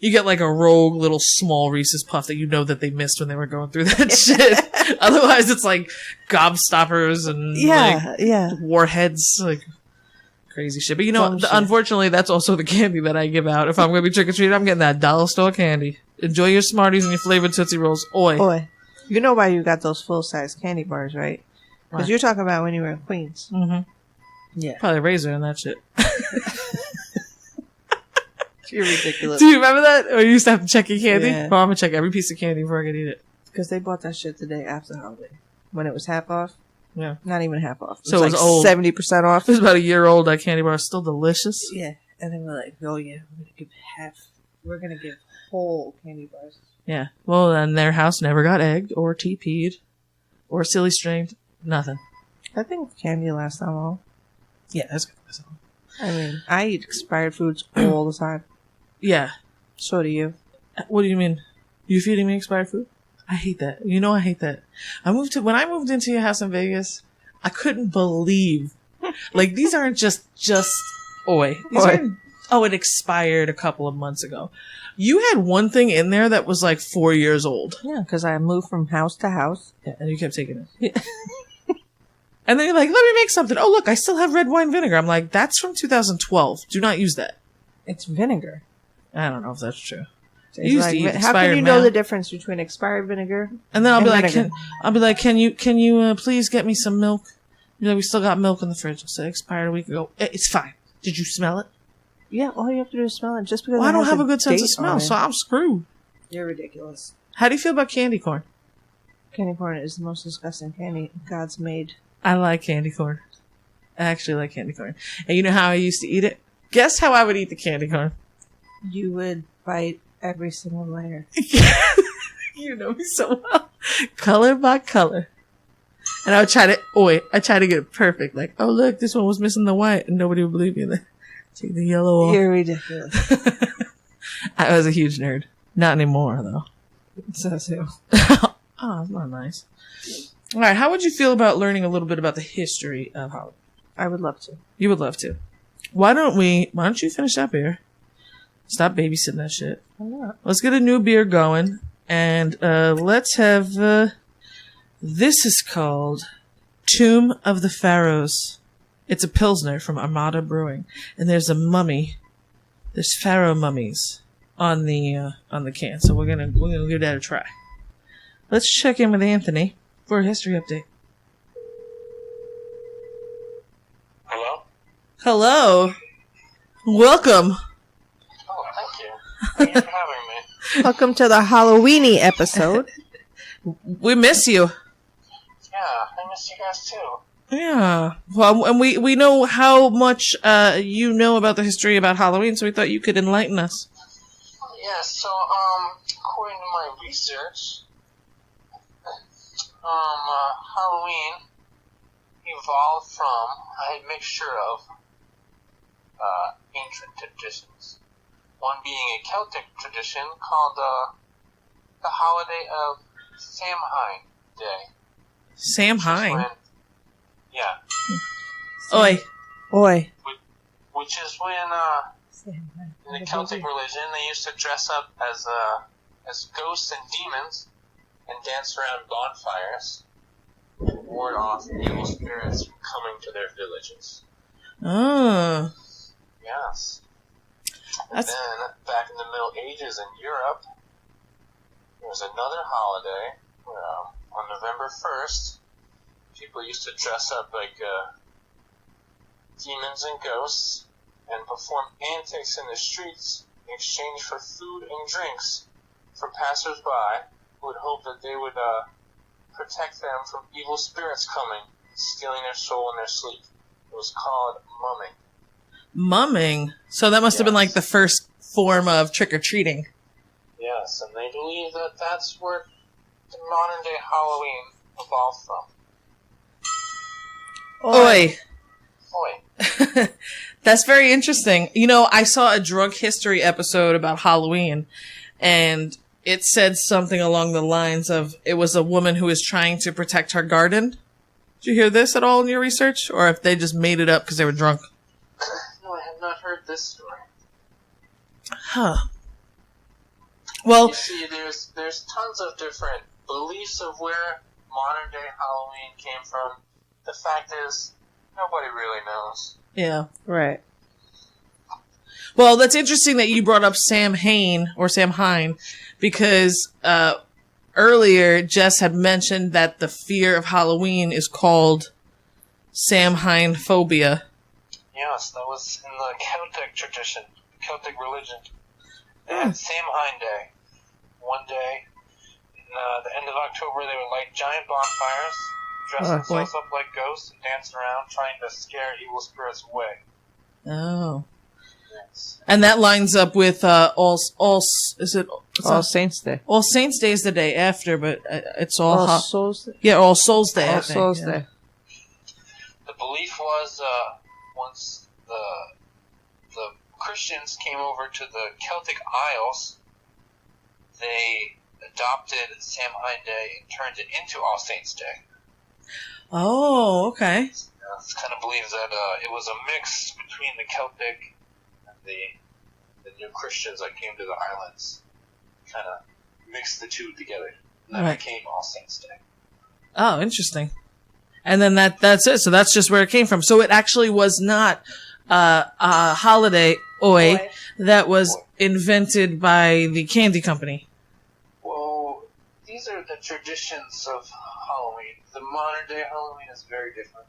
You get like a rogue little small Reese's Puff that you know that they missed when they were going through that shit. Otherwise, it's like gobstoppers and warheads, like crazy shit. But unfortunately, that's also the candy that I give out. If I'm going to be trick-or-treating, I'm getting that dollar store candy. Enjoy your Smarties and your flavored Tootsie Rolls. Oi.
You know why you got those full-size candy bars, right? Because you're talking about when you were in Queens.
Mm-hmm.
Yeah.
Probably razor and that shit.
You're ridiculous.
Do you remember that? Or you used to have to check your candy?
Yeah.
Well, I'm going to check every piece of candy before I can eat it.
Because they bought that shit the day after the holiday. When it was half off.
Yeah.
Not even half off.
So it was old.
70% off.
It was about a year old. That candy bar is still delicious.
Yeah. And then we're like, oh yeah, we're going to give whole candy bars.
Yeah. Well, then their house never got egged or TP'd or silly stringed. Nothing.
I think candy lasts that long.
Yeah, that's good.
I mean, I eat expired foods all the time.
Yeah.
So do you.
What do you mean? You feeding me expired food? I hate that. You know I hate that. When I moved into your house in Vegas, I couldn't believe, like, these aren't just it expired a couple of months ago. You had one thing in there that was like 4 years old.
Yeah, because I moved from house to house.
Yeah, and you kept taking it. Yeah. And then you're like, let me make something. Oh, look, I still have red wine vinegar. I'm like, that's from 2012. Do not use that.
It's vinegar.
I don't know if that's true.
How can you know the difference between expired vinegar?
And then I'll be like, can you please get me some milk? You know, we still got milk in the fridge. I said expired a week ago. It's fine. Did you smell it?
Yeah, all you have to do is smell it. Just because
I don't have a good sense of smell, so I'm screwed.
You're ridiculous.
How do you feel about candy corn?
Candy corn is the most disgusting candy God's made.
I like candy corn. I actually like candy corn. And you know how I used to eat it? Guess how I would eat the candy corn?
You would bite every single layer.
You know me so well. Color by color. And I would try to get it perfect. Like, oh look, this one was missing the white, and nobody would believe me. Take the yellow off.
You're ridiculous.
I was a huge nerd. Not anymore, though.
So.
Oh, that's not nice. All right, how would you feel about learning a little bit about the history of Halloween?
I would love to.
You would love to. Why don't you finish that beer? Stop babysitting that shit. Let's get a new beer going, and let's have, this is called Tomb of the Pharaohs. It's a Pilsner from Armada Brewing, and there's a mummy. There's pharaoh mummies on the can, so we're gonna give that a try. Let's check in with Anthony for a history update.
Hello?
Hello. Welcome.
Oh, thank you. Thank you for having me.
Welcome to the Halloweenie episode.
We miss you.
Yeah, I miss you guys too.
Yeah. Well, and we know how much you know about the history about Halloween, so we thought you could enlighten us.
Yeah, so, according to my research, Halloween evolved from a mixture of ancient traditions. One being a Celtic tradition called the holiday of Samhain Day.
Samhain?
Yeah.
Oi.
Oi.
Which is when, in the Celtic religion, they used to dress up as ghosts and demons and dance around bonfires to ward off evil spirits from coming to their villages.
Oh.
Yes. And
That's...
then, back in the Middle Ages in Europe, there was another holiday where, on November 1st, people used to dress up like demons and ghosts and perform antics in the streets in exchange for food and drinks from passers-by who would hope that they would protect them from evil spirits coming, stealing their soul in their sleep. It was called mumming.
Mumming? So that must have been like the first form of trick-or-treating.
Yes, and they believe that that's where the modern-day Halloween evolved from.
Oi.
Oi.
That's very interesting. You know, I saw a drug history episode about Halloween, and it said something along the lines of it was a woman who was trying to protect her garden. Did you hear this at all in your research? Or if they just made it up because they were drunk?
No, I have not heard this story.
Huh. Well,
You see, there's tons of different beliefs of where modern-day Halloween came from. The fact is, nobody really knows.
yeah.
Right.
Well, that's interesting that you brought up Samhain, because earlier Jess had mentioned that the fear of Halloween is called Samhain phobia.
Yes, that was in the Celtic tradition, Celtic religion. They had Samhain Day. One day, in the end of October, they would light giant bonfires, dress themselves up like ghosts, and dance around trying to scare evil spirits away.
Oh.
Yes.
And that lines up with All
Saints Day.
All Saints Day is the day after, but it's All
Souls Day.
Yeah, All Souls Day.
All Souls Day.
The belief was once the Christians came over to the Celtic Isles, they adopted Samhain Day and turned it into All Saints Day.
Oh, okay.
It's kind of believed that it was a mix between the Celtic and the new Christians that came to the islands. Kind of mixed the two together. And that became All Saints Day.
Oh, interesting. And then that's it. So that's just where it came from. So it actually was not a holiday that was invented by the candy company.
Well, these are the traditions of Halloween. The modern day Halloween is very different.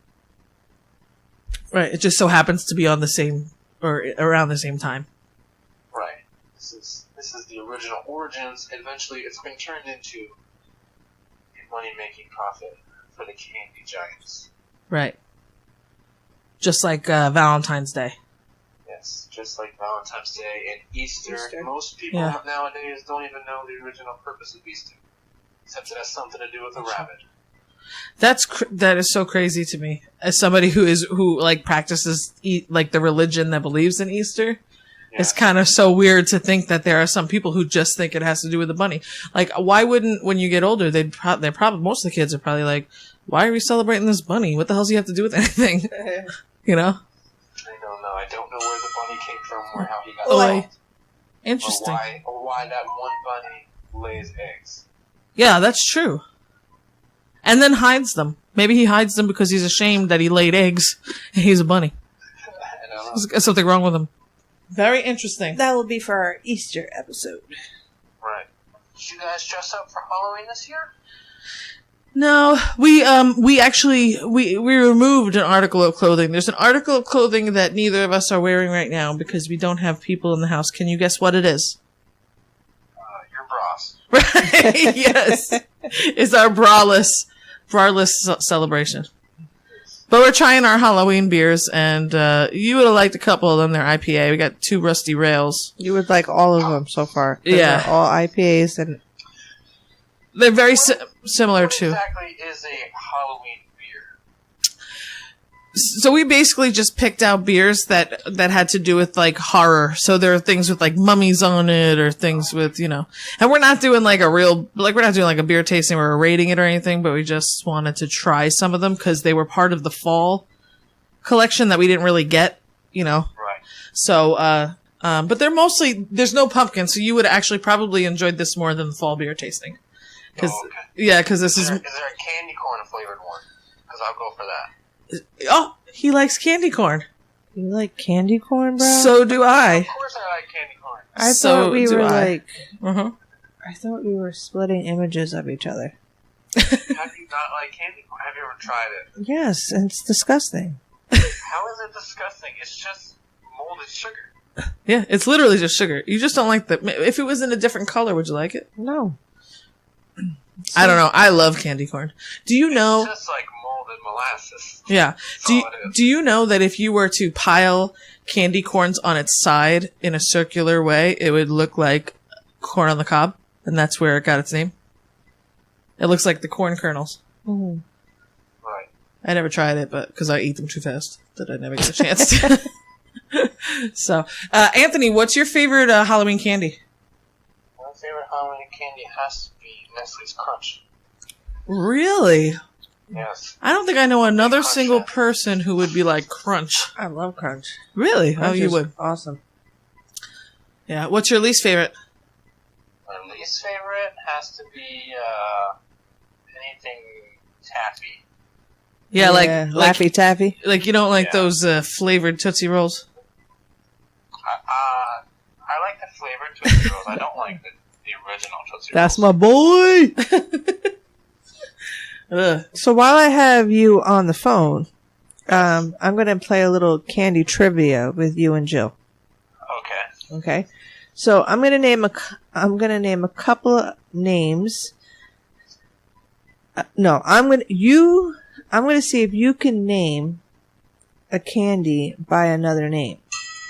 Right. It just so happens to be on the same or around the same time.
Right. This is the original origins. Eventually, it's been turned into a money-making profit for the candy giants.
Right. Just like Valentine's Day.
Yes, just like Valentine's Day and Easter. Most people nowadays don't even know the original purpose of Easter, except it has something to do with a rabbit.
That is so crazy to me. As somebody who practices like the religion that believes in Easter, it's kind of so weird to think that there are some people who just think it has to do with the bunny. Like, why wouldn't when you get older? They're probably most of the kids are probably like, why are we celebrating this bunny? What the hell does he have to do with anything? You know?
I don't know. I don't know where the bunny came from or how he got involved.
Interesting.
Or why that one bunny lays eggs.
Yeah, that's true. And then hides them. Maybe he hides them because he's ashamed that he laid eggs and he's a bunny.
I don't know.
There's something wrong with him. Very interesting.
That will be for our Easter episode.
Right. Did you guys dress up for Halloween this year?
No, we actually we removed an article of clothing. There's an article of clothing that neither of us are wearing right now because we don't have people in the house. Can you guess what it is?
Your bras.
Right? Yes, it's our braless celebration. But we're trying our Halloween beers, and you would have liked a couple of them. They're IPA. We got 2 Rusty Rails.
You would like all of them so far.
Yeah.
They're all IPAs and
They're very similar
What
to.
exactly is a Halloween beer?
So we basically just picked out beers that had to do with like horror. So there are things with like mummies on it, or things with, and we're not doing like we're not doing like a beer tasting where we're rating it or anything, but we just wanted to try some of them because they were part of the fall collection that we didn't really get,
Right.
So, but they're mostly, there's no pumpkin, so you would actually probably enjoyed this more than the fall beer tasting.
Okay.
Yeah, because this
Is there a candy corn flavored one? Because I'll go for that.
Oh, he likes candy corn.
you like candy corn, bro?
So do I.
Of course I like candy corn.
I
so
thought we
do
were
I. Uh-huh.
I thought we were splitting images of each other.
How do you not like candy corn? Have you ever tried it?
Yes, and it's disgusting.
How is it disgusting? It's just molded sugar.
Yeah, it's literally just sugar. You just don't like the. If it was in a different color, would you like it?
No.
I don't know. I love candy corn. Do you know?
It's just like molded molasses.
Yeah.
That's
Do you know that if you were to pile candy corns on its side in a circular way, it would look like corn on the cob, and that's where it got its name. It looks like the corn kernels.
Mm.
Right.
I never tried it, but because I eat them too fast, that I never get a chance to. So, Anthony, what's your favorite Halloween candy?
My favorite Halloween candy has to be Nestle's Crunch.
Really?
Yes.
I don't think I know another
Crunch
single
that.
person who would be like Crunch.
I love Crunch.
Really? Oh,
Crunch
you
is
would.
Awesome.
Yeah. What's your least favorite?
My least favorite has to be anything taffy.
Yeah, like
Laffy Taffy.
like you don't like
Yeah.
those flavored Tootsie Rolls.
I like the flavored Tootsie Rolls. I don't like the original Tootsie
That's
Rolls.
my boy.
Ugh.
So while I have you on the phone, I'm going to play a little candy trivia with you and Jill.
Okay.
Okay. So I'm going to name a couple of names. No, I'm going to see if you can name a candy by another name.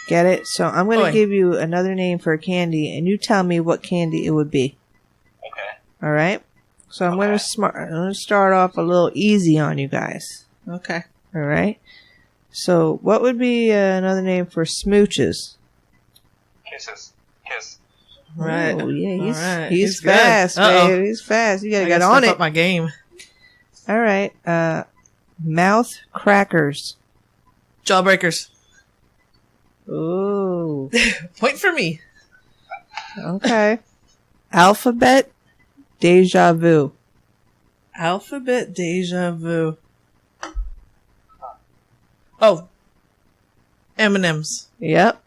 Get it? So I'm going to
Oi.
give you another name for a candy, and you tell me what candy it would be.
Okay.
All right? So I'm going to start off a little easy on you guys.
Okay.
All right? So what would be another name for smooches?
Kisses. Kiss.
Right.
Oh, yeah,
All right.
he's
good.
fast,
Uh-oh.
babe. He's fast. You got to
I
get
gotta
on
step
it.
up my game.
All right. Mouth crackers.
Jawbreakers.
Ooh.
Point for me.
Okay. Alphabet deja vu.
Alphabet deja vu. Oh. M&M's.
Yep.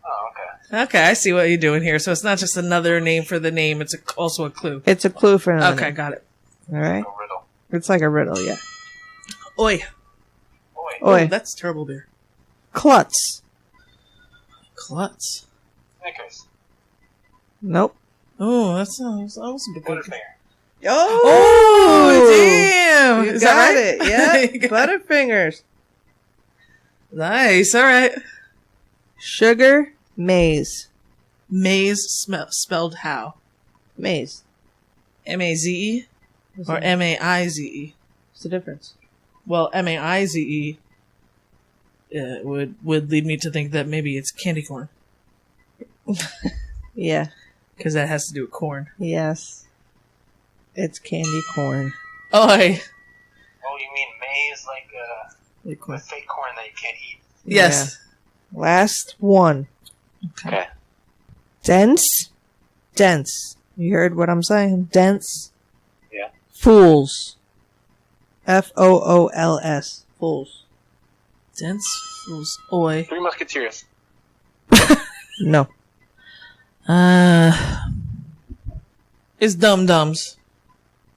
Oh, okay.
Okay, I see what you're doing here. So it's not just another name for the name, it's also a clue.
It's a clue for another
Okay,
name.
got it.
All right.
A riddle.
It's like a riddle, yeah.
Oi.
Oi.
Oi.
Oh, that's terrible beer.
Klutz.
Klutz.
Snickers.
Nope.
Oh, that sounds awesome.
Butterfinger.
Oh, damn!
You
Is
got
that
it.
right?
Yeah. Butterfingers.
Nice. All right.
Sugar maize.
Maize spelled how?
Maize.
M-A-Z-E or M-A-I-Z-E?
What's the difference?
Well, M-A-I-Z-E would lead me to think that maybe it's candy corn
Yeah.
because that has to do with corn.
Yes. It's candy corn.
Oi.
Oh, you mean maize like
Like corn.
the fake corn that you can't eat?
Yes.
Last one.
Okay.
Dense. Dense. You heard what I'm saying? Dense.
Yeah.
Fools. Fools. Fools.
Dense fools. Oi.
Three Musketeers.
No.
It's Dum Dums.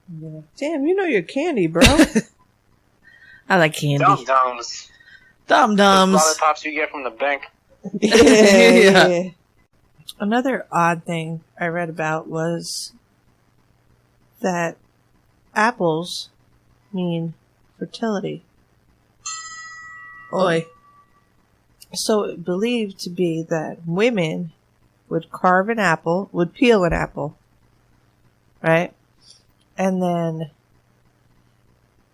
Yeah. Damn, you know your candy, bro.
I like candy.
Dum-dums.
Dum-dums.
Lollipops you get from the bank.
Yeah. Another odd thing I read about was that apples mean fertility.
Oi.
So it believed to be that women would peel an apple, right? And then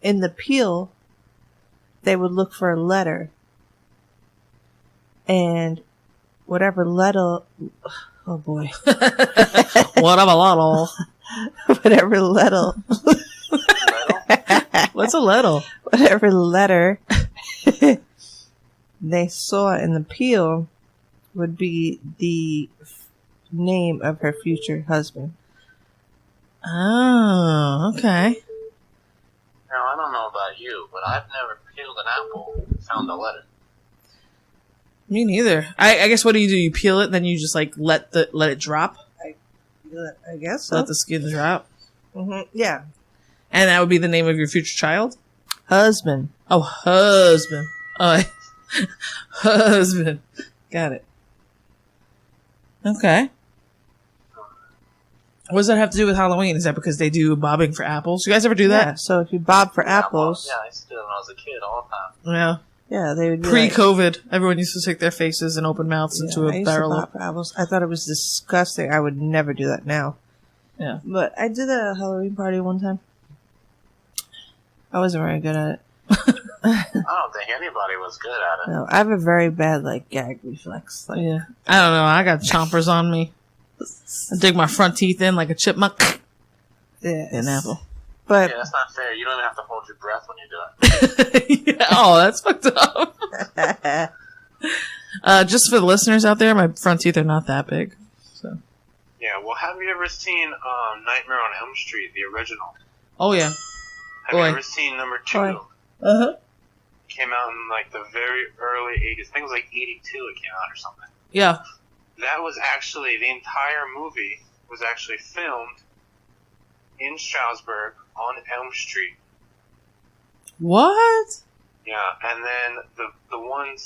in the peel, they would look for a letter. And whatever letter, oh boy.
Whatever letter.
Whatever letter.
What's a letter?
Whatever letter they saw in the peel would be the name of her future husband.
Oh, okay.
Now, I don't know about you, but I've never peeled an apple and found a letter.
Me neither. I guess what do? You peel it, then you just like let it drop?
I guess so.
Let the skin drop?
Mm-hmm. Yeah.
And that would be the name of your future child?
Husband.
Oh, husband. Oh, husband. Got it. Okay. What does that have to do with Halloween? Is that because they do bobbing for apples? You guys ever do that?
Yeah, so if you bob for apples.
Yeah, I used to do it when I was a kid all the time.
Yeah.
Yeah, they would be
Pre-COVID, everyone used to stick their faces and open mouths into
I
a
used
barrel.
to bob for apples. I thought it was disgusting. I would never do that now.
Yeah.
But I did a Halloween party one time. I wasn't very good at it.
I don't think anybody was good at it.
No, I have a very bad gag reflex.
Yeah. I don't know. I got chompers on me. I dig my front teeth in like a chipmunk.
Yes.
An apple.
But
Yeah, that's not fair. You don't even have to hold your breath when you do it.
Yeah. Oh, that's fucked up. Just for the listeners out there, my front teeth are not that big. So.
Yeah, well, have you ever seen Nightmare on Elm Street, the original?
Oh, yeah.
Have you ever seen number 2?
Uh-huh.
Came out in the very early 80s. I think it was 82 it came out or something.
Yeah.
That was actually, the entire movie was actually filmed in Stroudsburg on Elm Street.
What?
Yeah, and then the one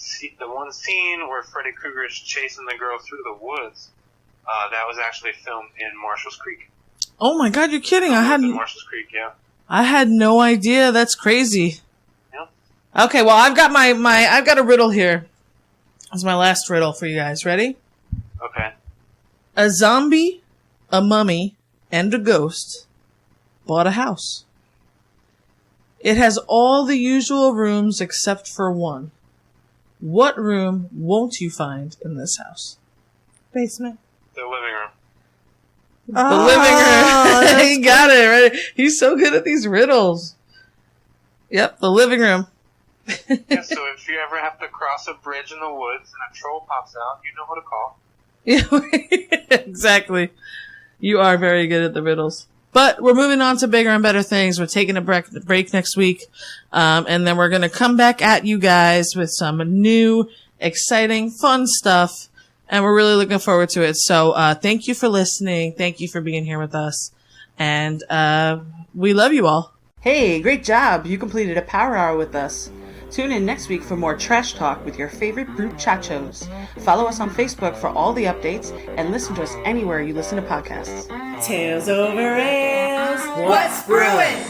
scene where Freddy Krueger is chasing the girl through the woods, that was actually filmed in Marshall's Creek.
Oh my God, you're kidding!
In Marshall's Creek, yeah.
I had no idea. That's crazy.
Yeah.
Okay, well, I've got I've got a riddle here. That's my last riddle for you guys. Ready?
Okay.
A zombie, a mummy, and a ghost bought a house. It has all the usual rooms except for one. What room won't you find in this house?
basement.
The living room.
The living room. He got it, right? He's so good at these riddles. Yep, the living room.
Yeah, so if you ever have to cross a bridge in the woods and a troll pops out, you know who to call.
Yeah, exactly. You are very good at the riddles. But we're moving on to bigger and better things. We're taking a break next week. And then we're going to come back at you guys with some new, exciting, fun stuff. And we're really looking forward to it. So, thank you for listening. Thank you for being here with us. And, we love you all.
Hey, great job. You completed a power hour with us. Tune in next week for more trash talk with your favorite bruchachos. Follow us on Facebook for all the updates and listen to us anywhere you listen to podcasts. Tales over ales. What's brewing?